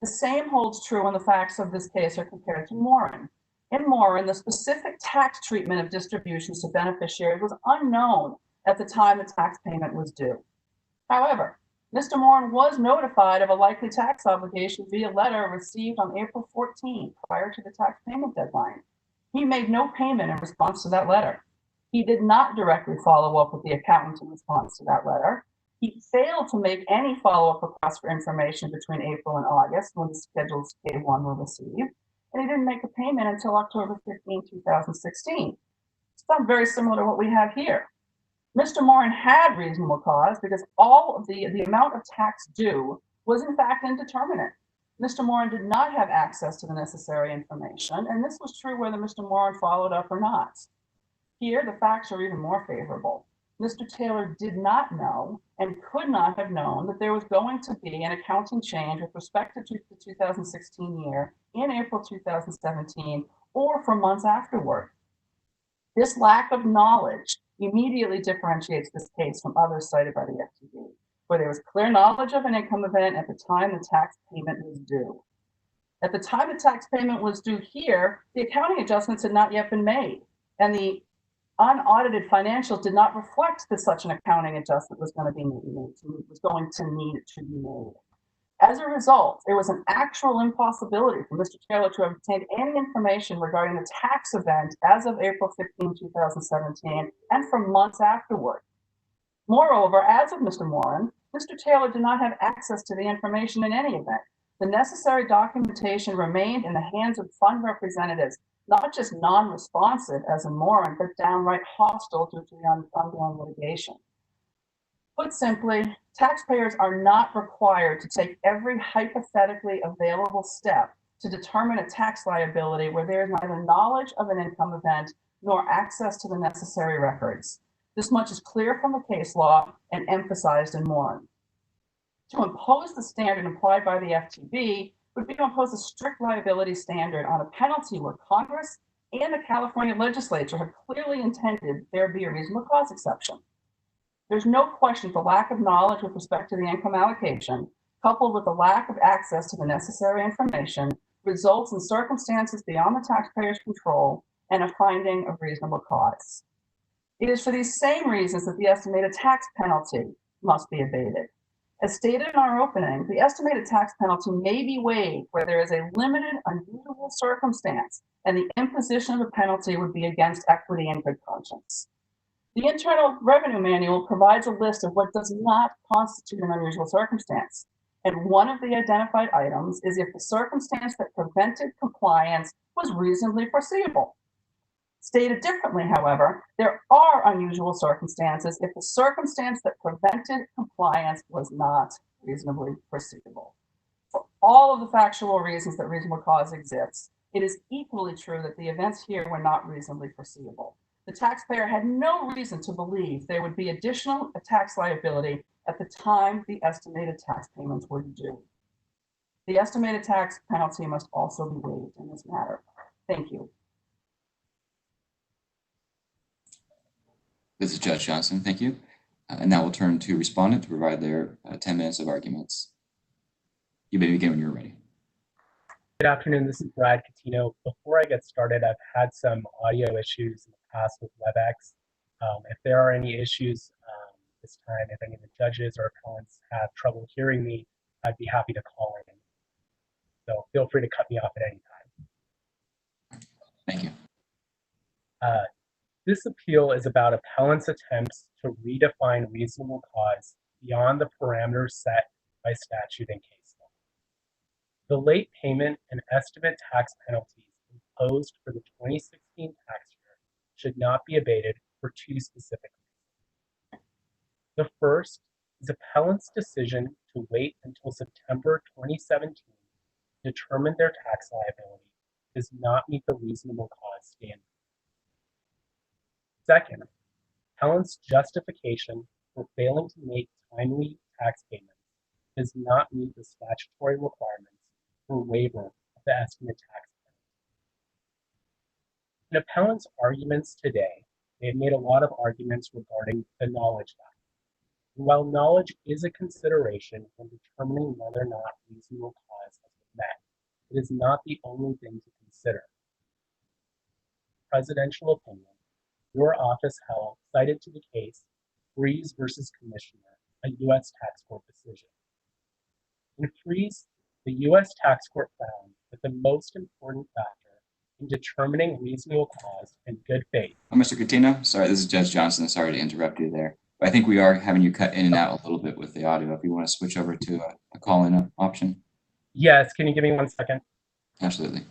[SPEAKER 2] The same holds true when the facts of this case are compared to Morin. In Morin, the specific tax treatment of distributions to beneficiaries was unknown at the time the tax payment was due. However, Mr. Morin was notified of a likely tax obligation via letter received on April 14, prior to the tax payment deadline. He made no payment in response to that letter. He did not directly follow up with the accountant in response to that letter. He failed to make any follow-up requests for information between April and August when the schedules K1 were received, and he didn't make a payment until October 15, 2016. It's not very similar to what we have here. Mr. Morin had reasonable cause because all of the amount of tax due was in fact indeterminate. Mr. Morin did not have access to the necessary information, and this was true whether Mr. Morin followed up or not. Here, the facts are even more favorable. Mr. Taylor did not know and could not have known that there was going to be an accounting change with respect to the 2016 year in April 2017 or for months afterward. This lack of knowledge immediately differentiates this case from others cited by the FTB, where there was clear knowledge of an income event at the time the tax payment was due. At the time the tax payment was due here, the accounting adjustments had not yet been made, and the unaudited financials did not reflect that such an accounting adjustment was going to be need to be made. As a result, it was an actual impossibility for Mr. Taylor to have obtained any information regarding the tax event as of April 15, 2017, and for months afterward. Moreover, as of Mr. Morin, Mr. Taylor did not have access to the information in any event. The necessary documentation remained in the hands of fund representatives, not just non-responsive as in Morin, but downright hostile due to the ongoing litigation. Put simply, taxpayers are not required to take every hypothetically available step to determine a tax liability where there is neither knowledge of an income event nor access to the necessary records. This much is clear from the case law and emphasized in Morin. To impose the standard implied by the FTB would be to impose a strict liability standard on a penalty where Congress and the California legislature have clearly intended there be a reasonable cause exception. There's no question the lack of knowledge with respect to the income allocation, coupled with the lack of access to the necessary information, results in circumstances beyond the taxpayer's control and a finding of reasonable cause. It is for these same reasons that the estimated tax penalty must be abated. As stated in our opening, the estimated tax penalty may be waived where there is a limited, unusual circumstance, and the imposition of a penalty would be against equity and good conscience. The Internal Revenue Manual provides a list of what does not constitute an unusual circumstance, and one of the identified items is if the circumstance that prevented compliance was reasonably foreseeable. Stated differently, however, there are unusual circumstances if the circumstance that prevented compliance was not reasonably foreseeable. For all of the factual reasons that reasonable cause exists, it is equally true that the events here were not reasonably foreseeable. The taxpayer had no reason to believe there would be additional tax liability at the time the estimated tax payments were due. The estimated tax penalty must also be waived in this matter. Thank you.
[SPEAKER 1] This is Judge Johnson. Thank you. And now we'll turn to respondent to provide their 10 minutes of arguments. You may begin when you're ready.
[SPEAKER 3] Good afternoon, this is Brad Catino. Before I get started, I've had some audio issues in the past with Webex. If there are any issues this time, if any of the judges or appellants have trouble hearing me, I'd be happy to call in. So feel free to cut me off at any time.
[SPEAKER 1] Thank you.
[SPEAKER 3] This appeal is about appellants' attempts to redefine reasonable cause beyond the parameters set by statute and case law. The late payment and estimate tax penalties imposed for the 2016 tax year should not be abated for two specific reasons. The first is appellant's decision to wait until September 2017 to determine their tax liability does not meet the reasonable cause standard. Second, appellant's justification for failing to make timely tax payments does not meet the statutory requirements for waiver of the estimate tax penalty. In appellant's arguments today, they have made a lot of arguments regarding the knowledge factor. And while knowledge is a consideration when determining whether or not reasonable cause has been met, it is not the only thing to consider. Presidential opinion, your office held cited to the case Freeze versus Commissioner, a U.S. tax court decision. In Freeze, the U.S. tax court found that the most important factor in determining reasonable cause and good faith.
[SPEAKER 1] Mr. Coutinho, sorry, this is Judge Johnson. Sorry to interrupt you there. But I think we are having you cut in and out a little bit with the audio. If you want to switch over to a call-in option.
[SPEAKER 3] Yes, can you give me 1 second?
[SPEAKER 1] Absolutely.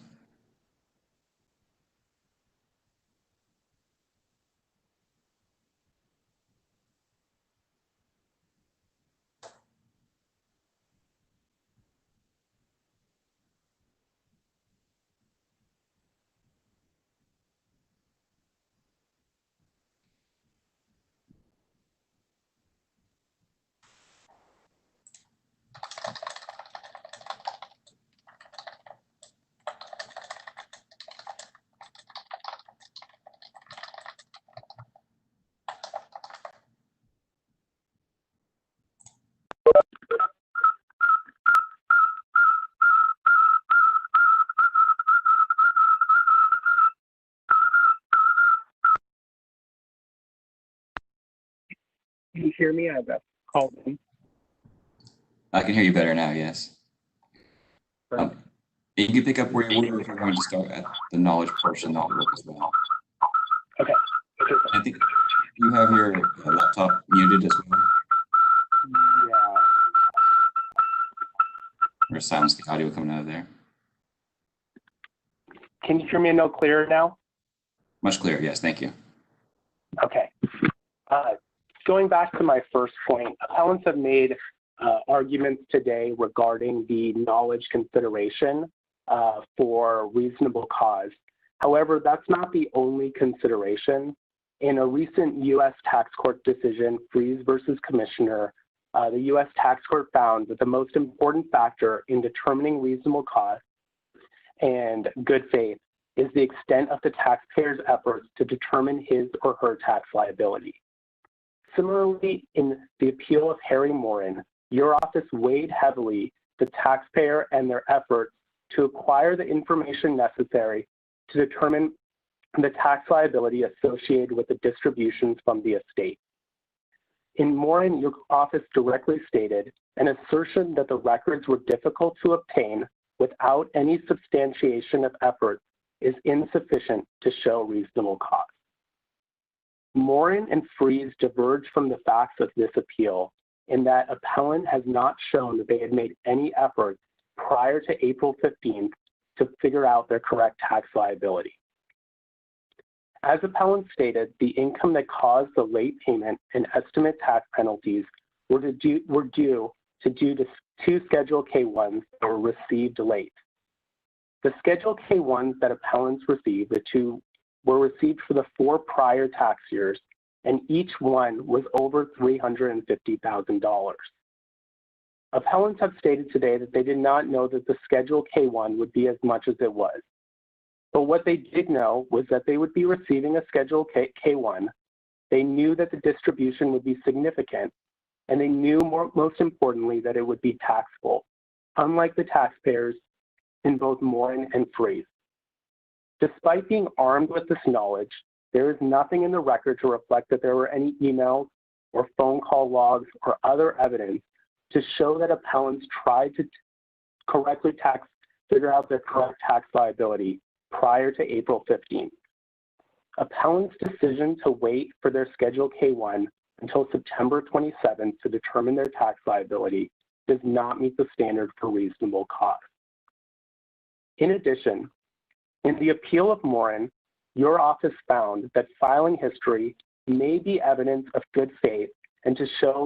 [SPEAKER 3] Can you hear me? I've called in.
[SPEAKER 1] I can hear you better now, yes. You can pick up where you were if you're going to start at the knowledge portion that will work as well.
[SPEAKER 3] Okay.
[SPEAKER 1] I think you have your laptop muted as well.
[SPEAKER 3] Yeah.
[SPEAKER 1] Or silence the audio coming out of there.
[SPEAKER 3] Can you hear me no clearer now?
[SPEAKER 1] Much clearer, yes, thank you.
[SPEAKER 3] Okay. Going back to my first point, appellants have made arguments today regarding the knowledge consideration for reasonable cause. However, that's not the only consideration. In a recent U.S. tax court decision, Freeze versus Commissioner, the U.S. tax court found that the most important factor in determining reasonable cause and good faith is the extent of the taxpayer's efforts to determine his or her tax liability. Similarly, in the appeal of Harry Morin, your office weighed heavily the taxpayer and their efforts to acquire the information necessary to determine the tax liability associated with the distributions from the estate. In Morin, your office directly stated an assertion that the records were difficult to obtain without any substantiation of effort is insufficient to show reasonable cause. Morin and Freeze diverge from the facts of this appeal in that appellant has not shown that they had made any effort prior to April 15th to figure out their correct tax liability. As appellant stated, the income that caused the late payment and estimate tax penalties were due to two Schedule K-1s that were received late. The Schedule K-1s that appellants received, the two were received for the 4 prior tax years, and each one was over $350,000. Appellants have stated today that they did not know that the Schedule K-1 would be as much as it was. But what they did know was that they would be receiving a Schedule K-1. They knew that the distribution would be significant, and they knew most importantly that it would be taxable, unlike the taxpayers in both Morin and Freeze. Despite being armed with this knowledge, there is nothing in the record to reflect that there were any emails or phone call logs or other evidence to show that appellants tried to correctly figure out their correct tax liability prior to April 15th. Appellants' decision to wait for their Schedule K-1 until September 27th to determine their tax liability does not meet the standard for reasonable cause. In addition, in the appeal of Morin, your office found that filing history may be evidence of good faith and to show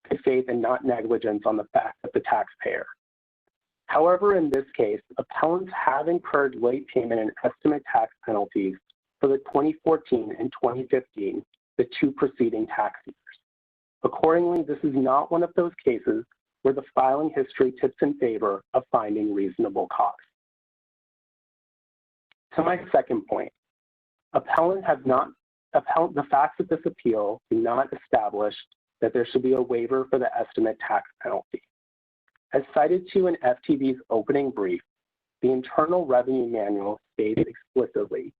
[SPEAKER 3] good faith and not negligence on the fact of the taxpayer. However, in this case, appellants have incurred late payment and estimate tax penalties for the 2014 and 2015, the two preceding tax years. Accordingly, this is not one of those cases where the filing history tips in favor of finding reasonable cause. To my second point, the facts of this appeal do not establish that there should be a waiver for the estimate tax penalty. As cited to in FTB's opening brief, the Internal Revenue Manual stated explicitly,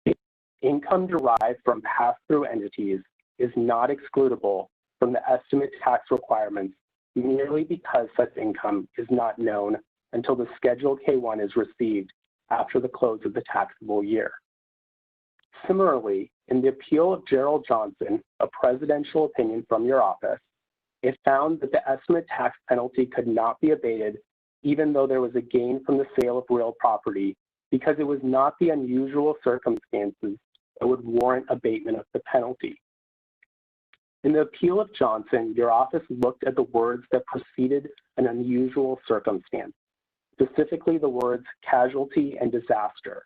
[SPEAKER 3] income derived from pass-through entities is not excludable from the estimate tax requirements merely because such income is not known until the Schedule K-1 is received after the close of the taxable year. Similarly, in the appeal of Gerald Johnson, a presidential opinion from your office, it found that the estimate tax penalty could not be abated even though there was a gain from the sale of real property because it was not the unusual circumstances that would warrant abatement of the penalty. In the appeal of Johnson, your office looked at the words that preceded an unusual circumstance, specifically the words casualty and disaster,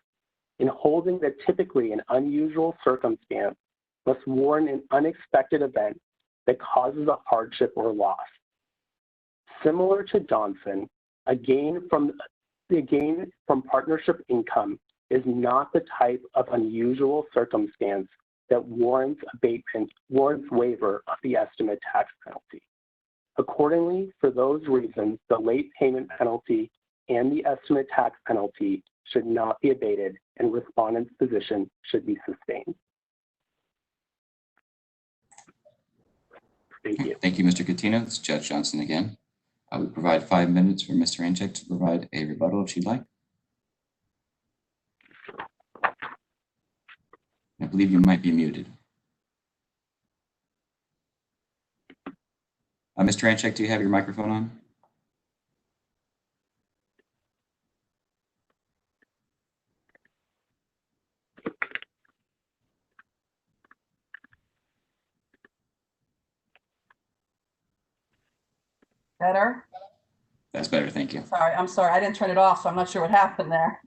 [SPEAKER 3] in holding that typically an unusual circumstance must warrant an unexpected event that causes a hardship or loss. Similar to Johnson, a gain from partnership income is not the type of unusual circumstance that warrants waiver of the estimate tax penalty. Accordingly, for those reasons, the late payment penalty and the estimate tax penalty should not be abated and respondent's position should be sustained. Thank you.
[SPEAKER 1] Thank you, Mr. Catino. This is Judge Johnson again. I will provide 5 minutes for Mr. Anchek to provide a rebuttal if she'd like. I believe you might be muted. Mr. Anchek, do you have your microphone on?
[SPEAKER 2] Better?
[SPEAKER 1] That's better, thank you.
[SPEAKER 2] I'm sorry, I didn't turn it off, so I'm not sure what happened there.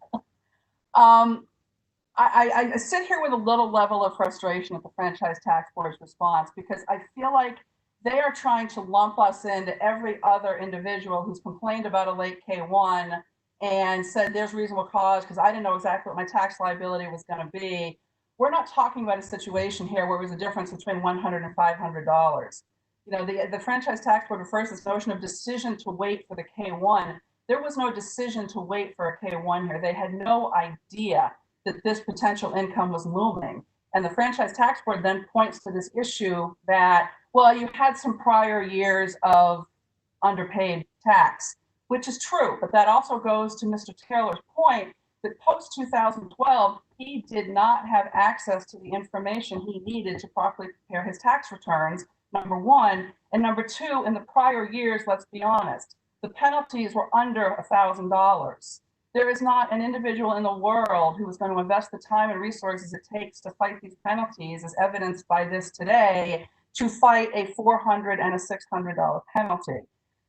[SPEAKER 2] I sit here with a little level of frustration at the Franchise Tax Board's response because I feel like they are trying to lump us into every other individual who's complained about a late K-1 and said there's reasonable cause because I didn't know exactly what my tax liability was going to be. We're not talking about a situation here where it was a difference between $100 and $500. You know, the Franchise Tax Board refers to this notion of decision to wait for the K-1. There was no decision to wait for a K-1 here. They had no idea that this potential income was looming. And the Franchise Tax Board then points to this issue that, well, you had some prior years of underpaid tax, which is true, but that also goes to Mr. Taylor's point that post-2012, he did not have access to the information he needed to properly prepare his tax returns, number one. And number two, in the prior years, let's be honest, the penalties were under $1,000. There is not an individual in the world who is going to invest the time and resources it takes to fight these penalties, as evidenced by this today, to fight a $400 and a $600 penalty.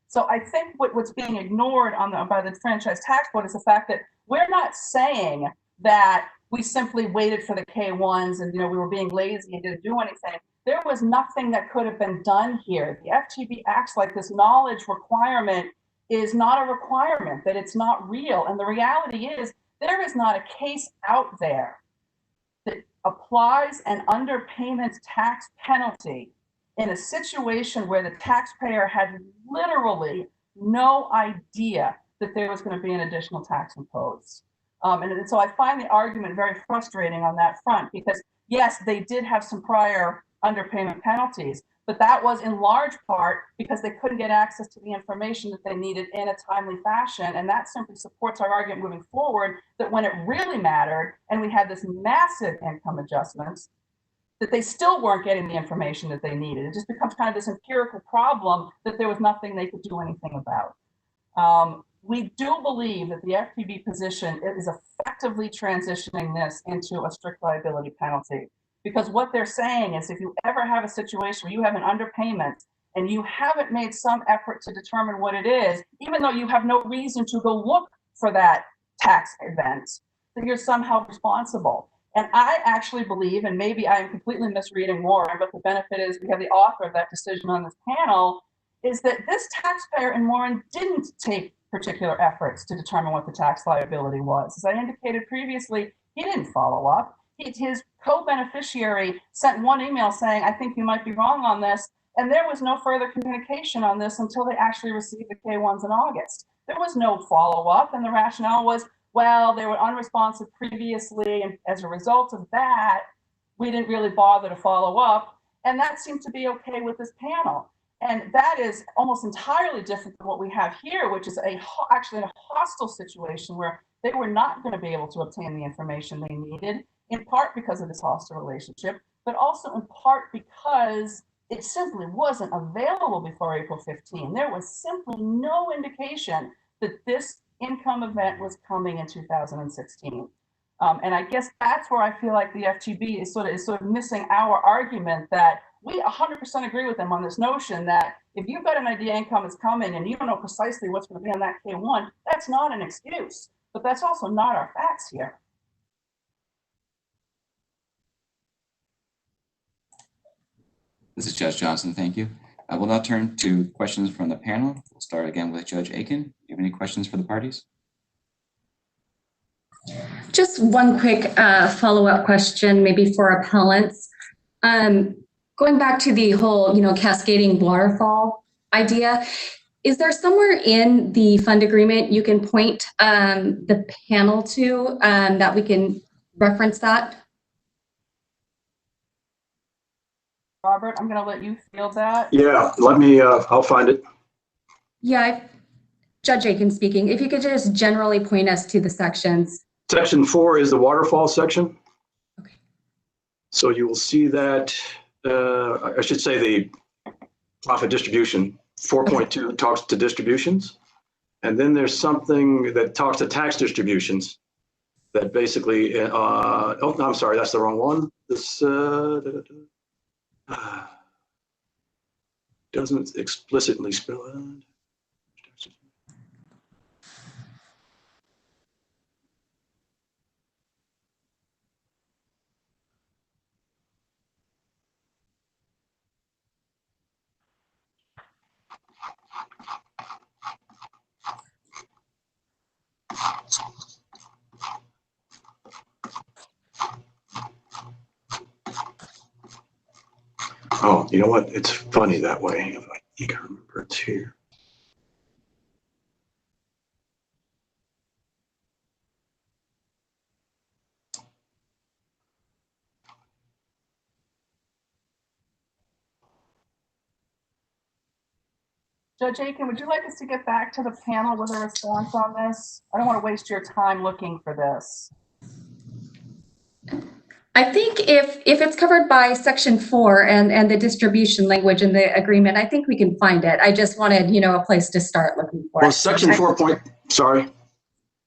[SPEAKER 2] So I think what's being ignored by the Franchise Tax Board is the fact that we're not saying that we simply waited for the K-1s and we were being lazy and didn't do anything. There was nothing that could have been done here. The FTB acts like this knowledge requirement is not a requirement, that it's not real. And the reality is there is not a case out there that applies an underpayment tax penalty in a situation where the taxpayer had literally no idea that there was going to be an additional tax imposed. And so I find the argument very frustrating on that front because, yes, they did have some prior underpayment penalties, but that was in large part because they couldn't get access to the information that they needed in a timely fashion. And that simply supports our argument moving forward that when it really mattered and we had this massive income adjustments, that they still weren't getting the information that they needed. It just becomes kind of this empirical problem that there was nothing they could do anything about. we do believe that the FTB position is effectively transitioning this into a strict liability penalty. Because what they're saying is if you ever have a situation where you have an underpayment and you haven't made some effort to determine what it is, even though you have no reason to go look for that tax event, that you're somehow responsible. And I actually believe, and maybe I am completely misreading Warren, but the benefit is we have the author of that decision on this panel, is that this taxpayer in Warren didn't take particular efforts to determine what the tax liability was. As I indicated previously, he didn't follow up. His co-beneficiary sent one email saying, I think you might be wrong on this. And there was no further communication on this until they actually received the K-1s in August. There was no follow-up, and the rationale was, well, they were unresponsive previously, and as a result of that, we didn't really bother to follow up. And that seemed to be okay with this panel. And that is almost entirely different than what we have here, which is actually a hostile situation where they were not going to be able to obtain the information they needed, in part because of this hostile relationship, but also in part because it simply wasn't available before April 15. There was simply no indication that this income event was coming in 2016. And I guess that's where I feel like the FTB is sort of missing our argument that we 100% agree with them on this notion that if you've got an idea income is coming and you don't know precisely what's going to be on that K-1, that's not an excuse. But that's also not our facts here.
[SPEAKER 1] This is Judge Johnson. Thank you. We'll now turn to questions from the panel. We'll start again with Judge Aiken. Do you have any questions for the parties?
[SPEAKER 4] Just one quick follow-up question, maybe for appellants. Going back to the whole, cascading waterfall idea, is there somewhere in the fund agreement you can point the panel to that we can reference that?
[SPEAKER 2] Robert, I'm going to let you field that.
[SPEAKER 6] Yeah, let me, I'll find it.
[SPEAKER 4] Yeah, Judge Aiken speaking. If you could just generally point us to the sections.
[SPEAKER 6] Section 4 is the waterfall section.
[SPEAKER 4] Okay.
[SPEAKER 6] So you will see that, I should say the profit distribution, 4.2 talks to distributions. And then there's something that talks to tax distributions that basically, oh, no, I'm sorry, that's the wrong one. This doesn't explicitly spell it. Oh, you know what? It's funny that way. I think I remember it's here.
[SPEAKER 2] Judge Aiken, would you like us to get back to the panel with a response on this? I don't want to waste your time looking for this.
[SPEAKER 4] I think if it's covered by section 4 and the distribution language in the agreement, I think we can find it. I just wanted, a place to start looking for
[SPEAKER 6] Well,
[SPEAKER 4] it.
[SPEAKER 6] section 4 point, sorry.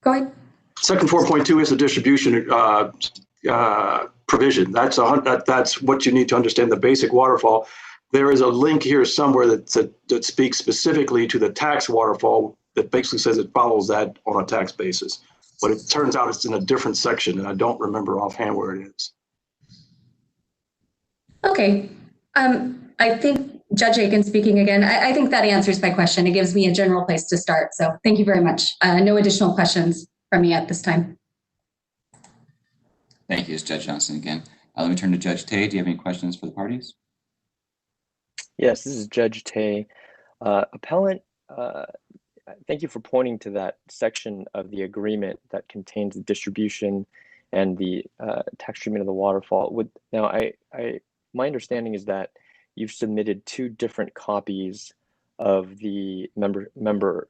[SPEAKER 4] Go ahead.
[SPEAKER 6] Section 4.2 is the distribution provision. That's what you need to understand the basic waterfall. There is a link here somewhere that speaks specifically to the tax waterfall that basically says it follows that on a tax basis. But it turns out it's in a different section, and I don't remember offhand where it is.
[SPEAKER 4] Okay. I think Judge Aiken speaking again, I think that answers my question. It gives me a general place to start. So thank you very much. No additional questions from me at this time.
[SPEAKER 1] Thank you, Judge Johnson again. Let me turn to Judge Tay. Do you have any questions for the parties?
[SPEAKER 5] Yes, this is Judge Tay. Appellant, thank you for pointing to that section of the agreement that contains the distribution and the tax treatment of the waterfall. Now, my understanding is that you've submitted 2 different copies of the member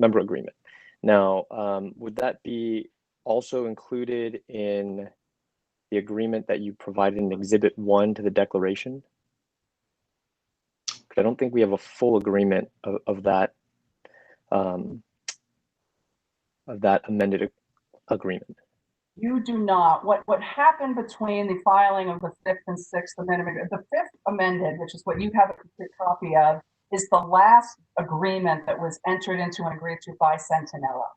[SPEAKER 5] agreement. Now, would that be also included in the agreement that you provided in Exhibit 1 to the declaration? I don't think we have a full agreement of that of that amended agreement?
[SPEAKER 2] You do not. What happened between the filing of the fifth and sixth amendment, the fifth amended, which is what you have a complete copy of, is the last agreement that was entered into and agreed to by Cintanella.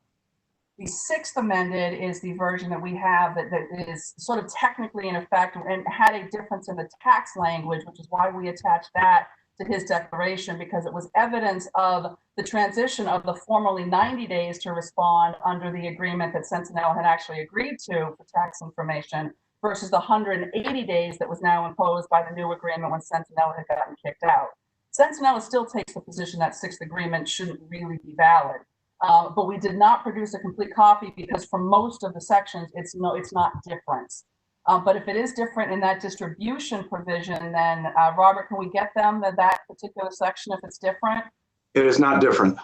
[SPEAKER 2] The sixth amended is the version that we have that is sort of technically in effect and had a difference in the tax language, which is why we attached that to his declaration, because it was evidence of the transition of the formerly 90 days to respond under the agreement that Cintanella had actually agreed to for tax information versus the 180 days that was now imposed by the new agreement when Cintanella had gotten kicked out. Cintanella still takes the position that sixth agreement shouldn't really be valid. But we did not produce a complete copy because for most of the sections, it's not different. But if it is different in that distribution provision, then Robert, can we get them that particular section if it's different?
[SPEAKER 6] It is not different.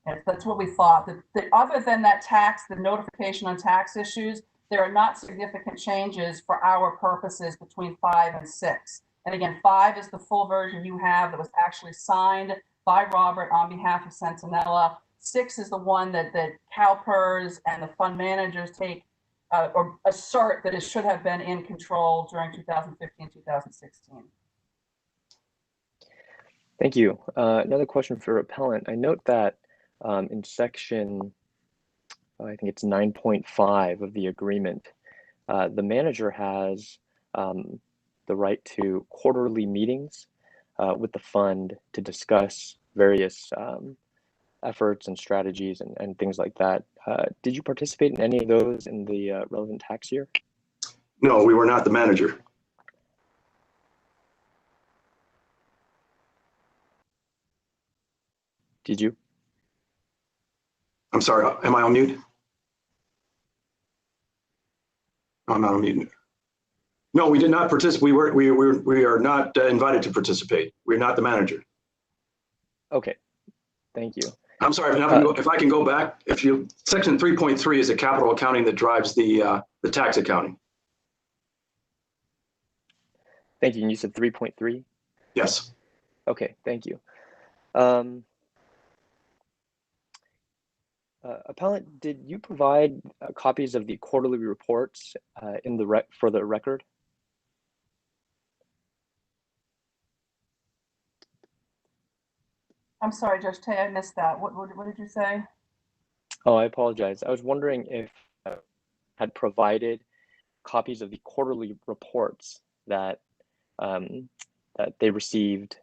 [SPEAKER 2] Yes, that's what we thought. That other than that tax, the notification on tax issues, there are not significant changes for our purposes between 5 and 6. And again, 5 is the full version you have that was actually signed by Robert on behalf of Cintanella. 6 is the one that CalPERS and the fund managers take or assert that it should have been in control during 2015, 2016.
[SPEAKER 5] Thank you. Another question for Appellant. I note that in section, I think it's 9.5 of the agreement, the manager has the right to quarterly meetings with the fund to discuss various efforts and strategies and things like that. Did you participate in any of those in the relevant tax year?
[SPEAKER 6] No, we were not the manager.
[SPEAKER 5] Did you?
[SPEAKER 6] I'm sorry, am I on mute? No, I'm not on mute. No, we did not participate. We are not invited to participate. We're not the manager.
[SPEAKER 5] Okay, thank you.
[SPEAKER 6] I'm sorry, if I can go back, section 3.3 is the capital accounting that drives the tax accounting.
[SPEAKER 5] Thank you. And you said 3.3?
[SPEAKER 6] Yes.
[SPEAKER 5] Okay, thank you. Appellant, did you provide copies of the quarterly reports for the record?
[SPEAKER 2] I'm sorry, Judge Tay, I missed that. What did you say?
[SPEAKER 5] Oh, I apologize. I was wondering if had provided copies of the quarterly reports that that they received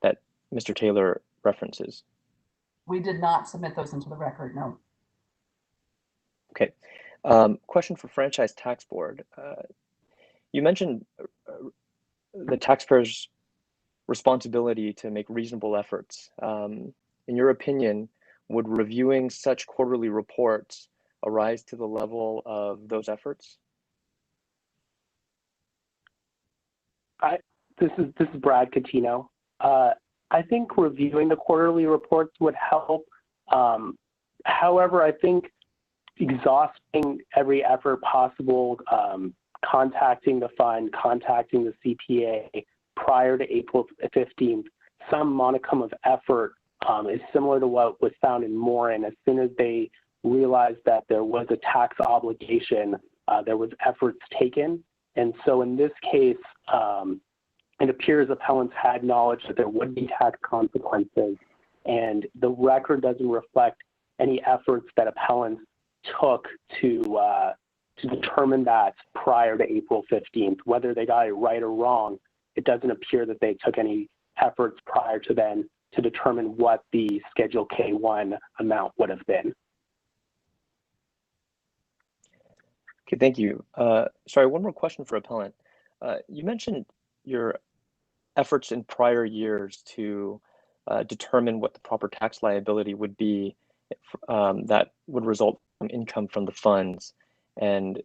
[SPEAKER 5] that Mr. Taylor references.
[SPEAKER 2] We did not submit those into the record, no.
[SPEAKER 5] Okay. Question for Franchise Tax Board. You mentioned the taxpayer's responsibility to make reasonable efforts. In your opinion, would reviewing such quarterly reports arise to the level of those efforts?
[SPEAKER 3] This is Brad Catino. I think reviewing the quarterly reports would help. However, I think exhausting every effort possible, contacting the fund, contacting the CPA prior to April 15th, some modicum of effort is similar to what was found in Morin. As soon as they realized that there was a tax obligation, there was efforts taken. And so in this case, it appears appellants had knowledge that there would be tax consequences, and the record doesn't reflect any efforts that appellants took to determine that prior to April 15th. Whether they got it right or wrong, it doesn't appear that they took any efforts prior to then to determine what the Schedule K-1 amount would have been.
[SPEAKER 5] Okay, thank you. Sorry, one more question for appellant. You mentioned your efforts in prior years to determine what the proper tax liability would be that would result from income from the funds. And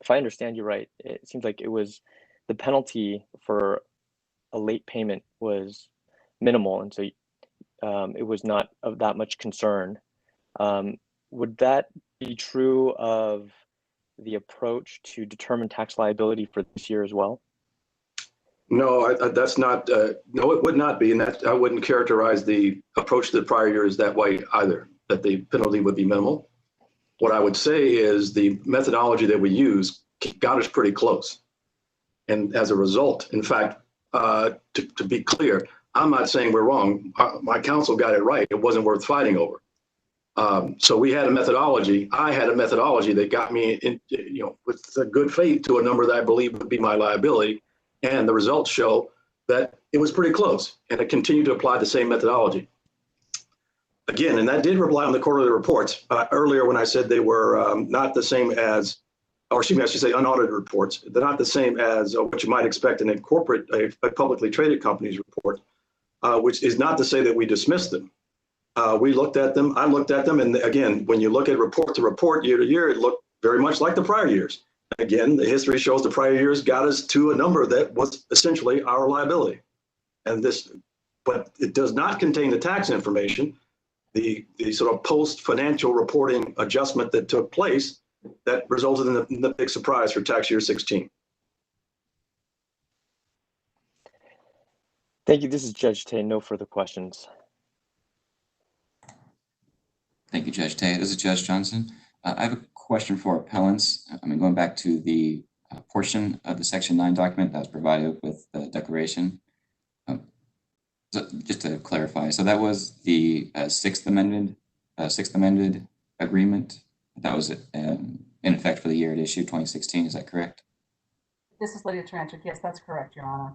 [SPEAKER 5] if I understand you right, it seems like it was the penalty for a late payment was minimal, and so it was not of that much concern. Would that be true of the approach to determine tax liability for this year as well?
[SPEAKER 6] No, that's not. No, it would not be, and that I wouldn't characterize the approach to the prior years that way either. That the penalty would be minimal. What I would say is the methodology that we use got us pretty close. And as a result, in fact, to be clear, I'm not saying we're wrong. My counsel got it right. It wasn't worth fighting over. So we had a methodology. I had a methodology that got me in, with a good faith to a number that I believe would be my liability. And the results show that it was pretty close, and it continued to apply the same methodology. Again, and that did rely on the quarterly reports. Earlier when I said they were not the same as, or excuse me, I should say unaudited reports. They're not the same as what you might expect in a corporate, a publicly traded company's report, which is not to say that we dismissed them. We looked at them, I looked at them, and again, when you look at report to report, year to year, it looked very much like the prior years. Again, the history shows the prior years got us to a number that was essentially our liability. And this, but it does not contain the tax information, the sort of post-financial reporting adjustment that took place that resulted in the big surprise for tax year 16.
[SPEAKER 5] Thank you. This is Judge Tay. No further questions.
[SPEAKER 1] Thank you, Judge Tay. This is Judge Johnson. I have a question for appellants. Going back to the portion of the Section 9 document that was provided with the declaration. So just to clarify, so that was the sixth amended agreement that was in effect for the year it issued 2016. Is that correct?
[SPEAKER 2] This is Lydia Taranchik. Yes, that's correct, Your Honor.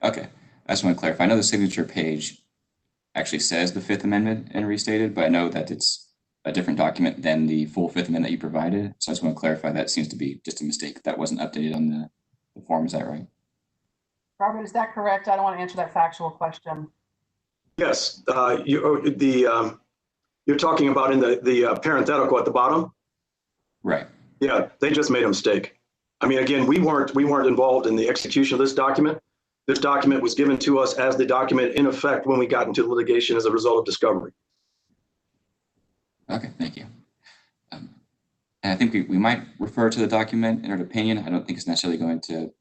[SPEAKER 1] Okay, I just want to clarify. I know the signature page actually says the Fifth Amendment and restated, but I know that it's a different document than the full Fifth Amendment that you provided. So I just want to clarify that seems to be just a mistake. That wasn't updated on the form. Is that right?
[SPEAKER 2] Robert, is that correct? I don't want to answer that factual question.
[SPEAKER 6] Yes, you're talking about in the parenthetical at the bottom.
[SPEAKER 1] Right.
[SPEAKER 6] Yeah, they just made a mistake. I mean, again, we weren't involved in the execution of this document. This document was given to us as the document in effect when we got into litigation as a result of discovery.
[SPEAKER 1] Okay, thank you. And I think we might refer to the document in our opinion. I don't think it's necessarily going to,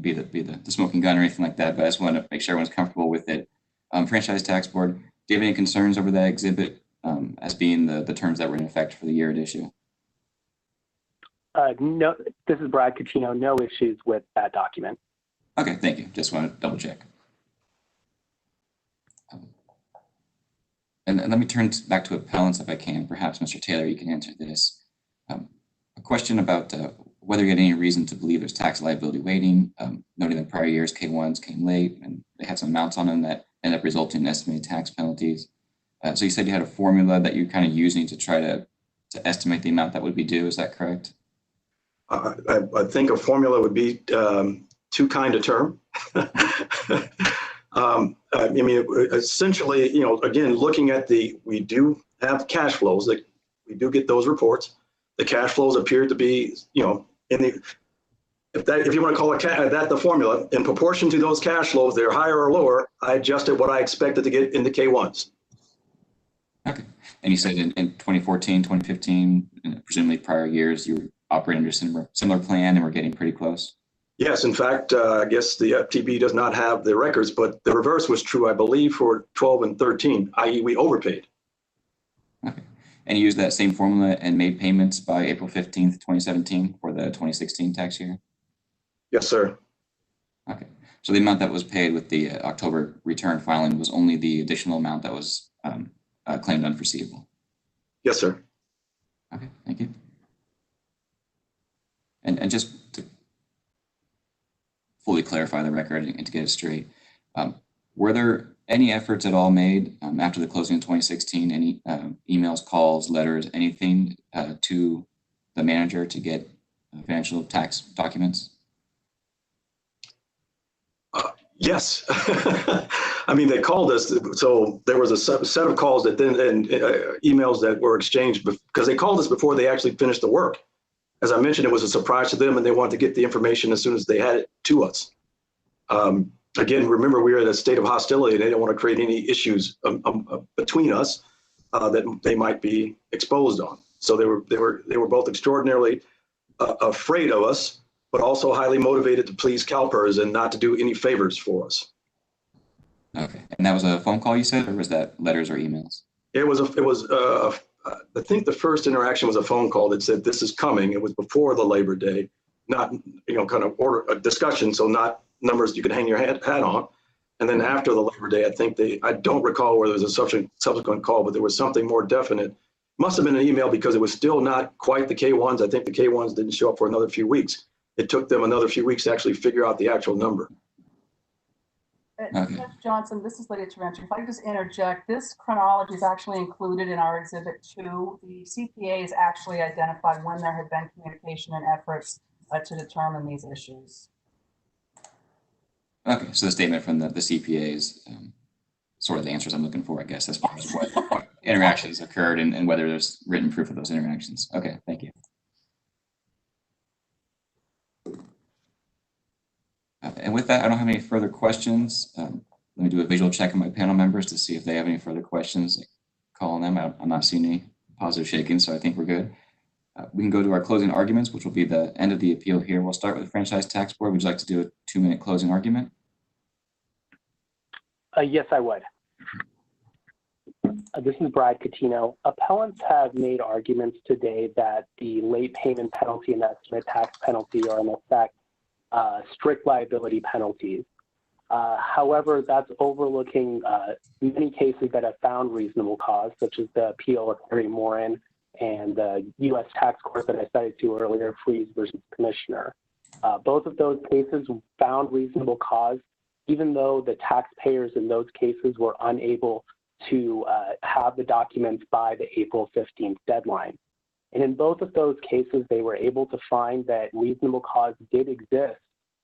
[SPEAKER 1] be the smoking gun or anything like that. But I just want to make sure everyone's comfortable with it. Franchise Tax Board, do you have any concerns over that exhibit as being the terms that were in effect for the year at issue?
[SPEAKER 3] No, this is Brad Cucino. No issues with that document.
[SPEAKER 1] Okay, thank you. Just want to double check. And let me turn back to appellants if I can. Perhaps Mr. Taylor, you can answer this. A question about whether you had any reason to believe there's tax liability weighting, noting that prior years K1s came late and they had some amounts on them that ended up resulting in estimated tax penalties. So you said you had a formula that you're kind of using to try to estimate the amount that would be due. Is that correct?
[SPEAKER 6] I think a formula would be too kind a term. I mean, essentially, again, looking at we do have cash flows that we do get those reports. The cash flows appear to be, if you want to call it that the formula, in proportion to those cash flows, they're higher or lower, I adjusted what I expected to get in the K1s. Okay.
[SPEAKER 1] And you said in 2014, 2015, presumably prior years, you were operating under a similar plan and we're getting pretty close?
[SPEAKER 6] Yes, in fact, I guess the FTB does not have the records, but the reverse was true, I believe, for 12 and 13, i.e. we overpaid.
[SPEAKER 1] Okay. And you used that same formula and made payments by April 15th, 2017 for the 2016 tax year?
[SPEAKER 6] Yes, sir.
[SPEAKER 1] Okay. So the amount that was paid with the October return filing was only the additional amount that was claimed unforeseeable?
[SPEAKER 6] Yes, sir.
[SPEAKER 1] Okay, thank you. And just to fully clarify the record and to get it straight, were there any efforts at all made after the closing in 2016, any emails, calls, letters, anything to the manager to get financial tax documents?
[SPEAKER 6] Yes. I mean, they called us. So there was a set of calls that then and emails that were exchanged because they called us before they actually finished the work. As I mentioned, it was a surprise to them and they wanted to get the information as soon as they had it to us. Again, remember, we were in a state of hostility. They didn't want to create any issues between us that they might be exposed on. So they were both extraordinarily afraid of us, but also highly motivated to please CalPERS and not to do any favors for us. Okay, and that was a phone call you said, or was that letters or emails? It was I think the first interaction was a phone call that said this is coming. It was before the Labor Day, not, kind of order a discussion, so not numbers you can hang your hat on. And then after the Labor Day, I don't recall whether there was a subsequent call, but there was something more definite. Must have been an email because it was still not quite the K1s. I think the K1s didn't show up for another few weeks. It took them another few weeks to actually figure out the actual number.
[SPEAKER 1] Okay.
[SPEAKER 2] Judge Johnson, this is Lydia Taranchik. If I could just interject, this chronology is actually included in our Exhibit 2. The CPAs actually identified when there had been communication and efforts to determine these issues.
[SPEAKER 1] Okay, so the statement from the CPAs, sort of the answers I'm looking for, I guess, as far as what interactions occurred and whether there's written proof of those interactions. Okay, thank you. And with that, I don't have any further questions. Let me do a visual check on my panel members to see if they have any further questions. Call on them. I'm not seeing any positive shaking, so I think we're good. We can go to our closing arguments, which will be the end of the appeal here. We'll start with the Franchise Tax Board. Would you like to do a 2-minute closing argument?
[SPEAKER 8] Yes, I would. This is Brad Catino. Appellants have made arguments today that the late payment penalty and estimate tax penalty are in effect strict liability penalties. However, that's overlooking many cases that have found reasonable cause, such as the appeal of Harry Morin and the U.S. tax court that I cited to earlier, Freeze versus Commissioner. Both of those cases found reasonable cause, even though the taxpayers in those cases were unable to have the documents by the April 15th deadline. And in both of those cases, they were able to find that reasonable cause did exist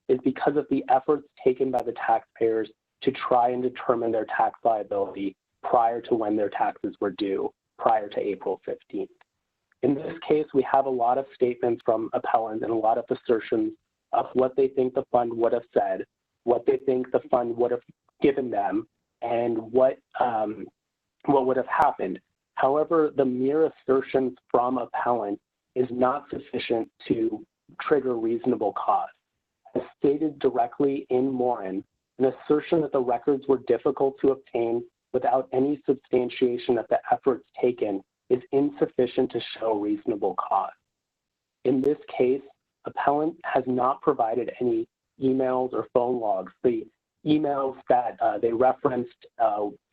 [SPEAKER 8] is because of the efforts taken by the taxpayers to try and determine their tax liability prior to when their taxes were due, prior to April 15th. In this case, we have a lot of statements from appellants and a lot of assertions of what they think the fund would have said, what they think the fund would have given them, and what would have happened. However, the mere assertions from appellant is not sufficient to trigger reasonable cause. As stated directly in Morin, an assertion that the records were difficult to obtain without any substantiation of the efforts taken is insufficient to show reasonable cause. In this case, appellant has not provided any emails or phone logs. The emails that they referenced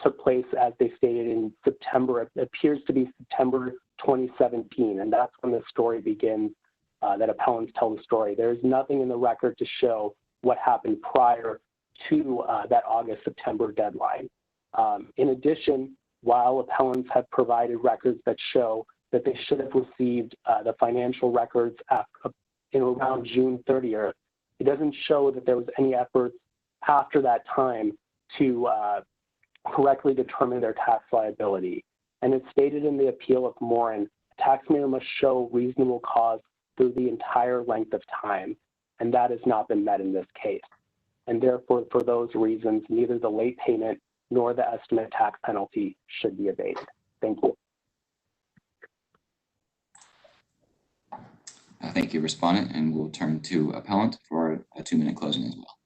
[SPEAKER 8] took place, as they stated, in September. It appears to be September 2017, and that's when the story begins, that appellants tell the story. There's nothing in the record to show what happened prior to that August-September deadline. In addition, while appellants have provided records that show that they should have received the financial records in around June 30th, it doesn't show that there was any efforts after that time to correctly determine their tax liability. And it's stated in the appeal of Morin, a taxpayer must show reasonable cause through the entire length of time, and that has not been met in this case. And therefore, for those reasons, neither the late payment nor the estimate tax penalty should be abated. Thank you.
[SPEAKER 1] Thank you, respondent, and we'll turn to appellant for a 2-minute closing as well.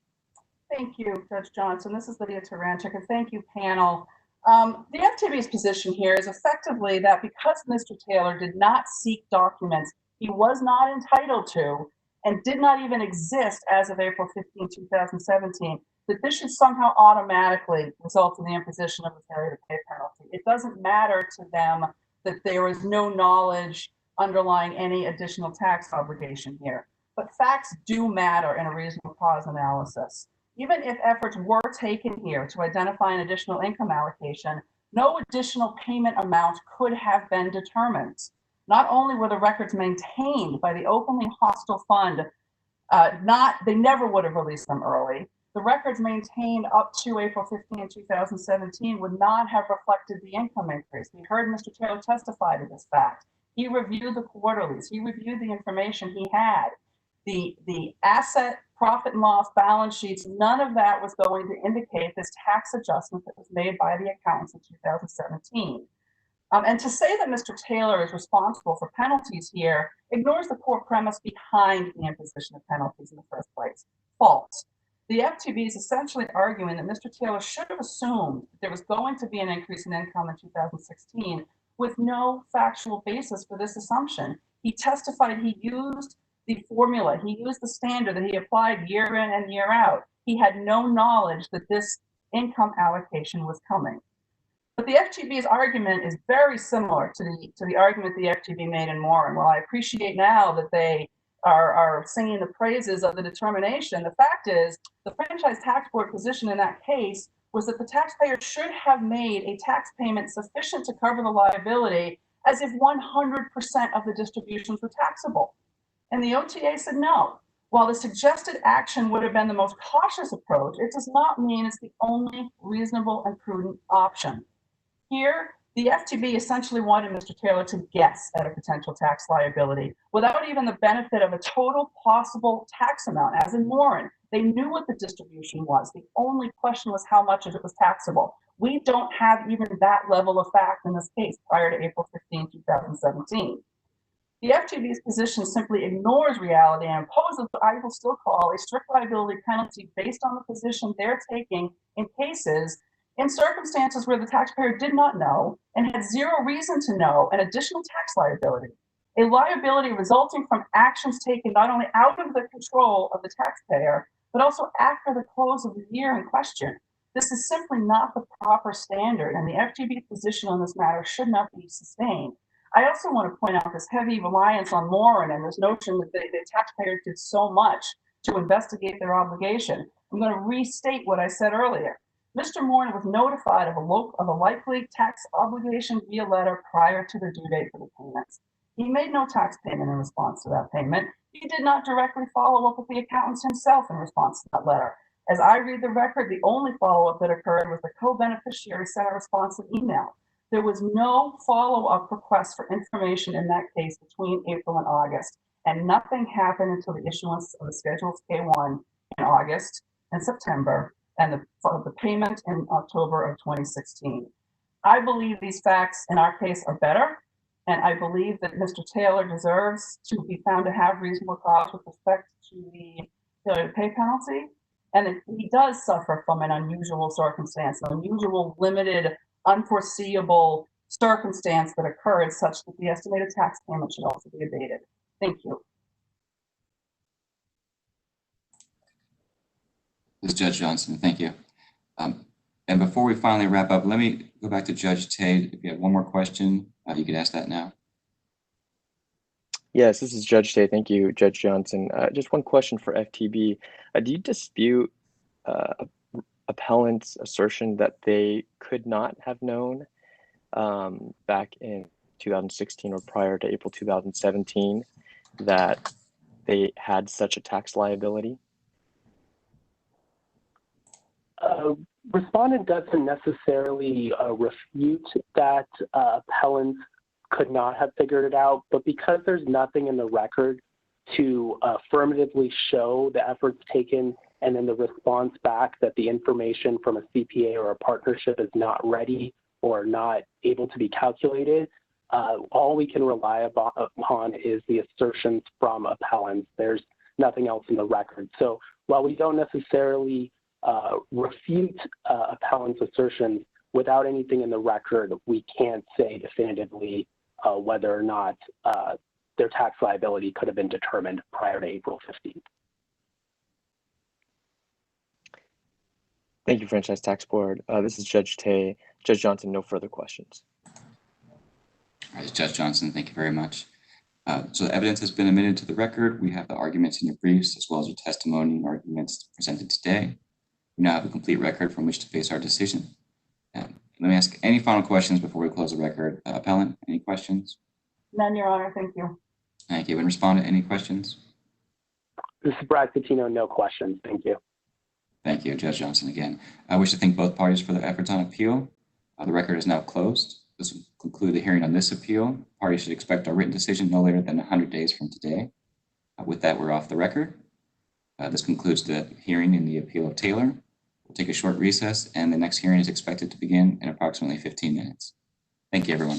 [SPEAKER 2] Thank you, Judge Johnson. This is Lydia Taranchik, and thank you, panel. The FTB's position here is effectively that because Mr. Taylor did not seek documents he was not entitled to and did not even exist as of April 15, 2017, that this should somehow automatically result in the imposition of a failure to pay penalty. It doesn't matter to them that there is no knowledge underlying any additional tax obligation here. But facts do matter in a reasonable cause analysis. Even if efforts were taken here to identify an additional income allocation, no additional payment amount could have been determined. Not only were the records maintained by the openly hostile fund, they never would have released them early. The records maintained up to April 15, 2017 would not have reflected the income increase. We heard Mr. Taylor testify to this fact. He reviewed the quarterlies. He reviewed the information he had. The asset, profit and loss balance sheets, none of that was going to indicate this tax adjustment that was made by the accountants in 2017. And to say that Mr. Taylor is responsible for penalties here ignores the core premise behind the imposition of penalties in the first place. False. The FTB is essentially arguing that Mr. Taylor should have assumed that there was going to be an increase in income in 2016 with no factual basis for this assumption. He testified he used the formula, he used the standard that he applied year in and year out. He had no knowledge that this income allocation was coming. But the FTB's argument is very similar to the argument the FTB made in Morin. While I appreciate now that they are singing the praises of the determination, the fact is the Franchise Tax Board position in that case was that the taxpayer should have made a tax payment sufficient to cover the liability as if 100% of the distributions were taxable. And the OTA said no. While the suggested action would have been the most cautious approach, it does not mean it's the only reasonable and prudent option. Here, the FTB essentially wanted Mr. Taylor to guess at a potential tax liability without even the benefit of a total possible tax amount, as in Morin. They knew what the distribution was. The only question was how much of it was taxable. We don't have even that level of fact in this case prior to April 15, 2017. The FTB's position simply ignores reality and imposes what I will still call a strict liability penalty based on the position they're taking in cases in circumstances where the taxpayer did not know and had zero reason to know an additional tax liability, a liability resulting from actions taken not only out of the control of the taxpayer, but also after the close of the year in question. This is simply not the proper standard, and the FTB's position on this matter should not be sustained. I also want to point out this heavy reliance on Morin and this notion that the taxpayer did so much to investigate their obligation. I'm going to restate what I said earlier. Mr. Morin was notified of a likely tax obligation via letter prior to the due date for the payments. He made no tax payment in response to that payment. He did not directly follow up with the accountants himself in response to that letter. As I read the record, the only follow-up that occurred was the co-beneficiary sent a responsive email. There was no follow-up request for information in that case between April and August, and nothing happened until the issuance of the Schedules K-1 in August and September, and the payment in October of 2016. I believe these facts in our case are better, and I believe that Mr. Taylor deserves to be found to have reasonable cause with respect to the failure to pay penalty, and that he does suffer from an unusual circumstance, an unusual, limited, unforeseeable circumstance that occurred such that the estimated tax payment should also be abated. Thank you.
[SPEAKER 1] This is Judge Johnson. Thank you. And before we finally wrap up, let me go back to Judge Tay. If you have one more question, you could ask that now.
[SPEAKER 5] Yes, this is Judge Tay. Thank you, Judge Johnson. Just one question for FTB. Do you dispute appellant's assertion that they could not have known back in 2016 or prior to April 2017 that they had such a tax liability?
[SPEAKER 8] Respondent doesn't necessarily refute that appellants could not have figured it out, but because there's nothing in the record to affirmatively show the efforts taken and then the response back that the information from a CPA or a partnership is not ready or not able to be calculated, all we can rely upon is the assertions from appellants. There's nothing else in the record. So while we don't necessarily refute appellant's assertions, without anything in the record, we can't say definitively whether or not their tax liability could have been determined prior to April 15th.
[SPEAKER 5] Thank you, Franchise Tax Board. This is Judge Tay. Judge Johnson, no further questions.
[SPEAKER 1] All right, Judge Johnson, thank you very much. So the evidence has been admitted to the record. We have the arguments in your briefs, as well as your testimony and arguments presented today. We now have a complete record from which to base our decision. Let me ask any final questions before we close the record. Appellant, any questions?
[SPEAKER 2] None, Your Honor. Thank you.
[SPEAKER 1] Thank you. And respondent, any questions?
[SPEAKER 8] This is Brad Catino, no questions. Thank you.
[SPEAKER 1] Thank you, Judge Johnson, again. I wish to thank both parties for their efforts on appeal. The record is now closed. This will conclude the hearing on this appeal. Parties should expect a written decision no later than 100 days from today. With that, we're off the record. This concludes the hearing in the appeal of Taylor. We'll take a short recess, and the next hearing is expected to begin in approximately 15 minutes. Thank you, everyone.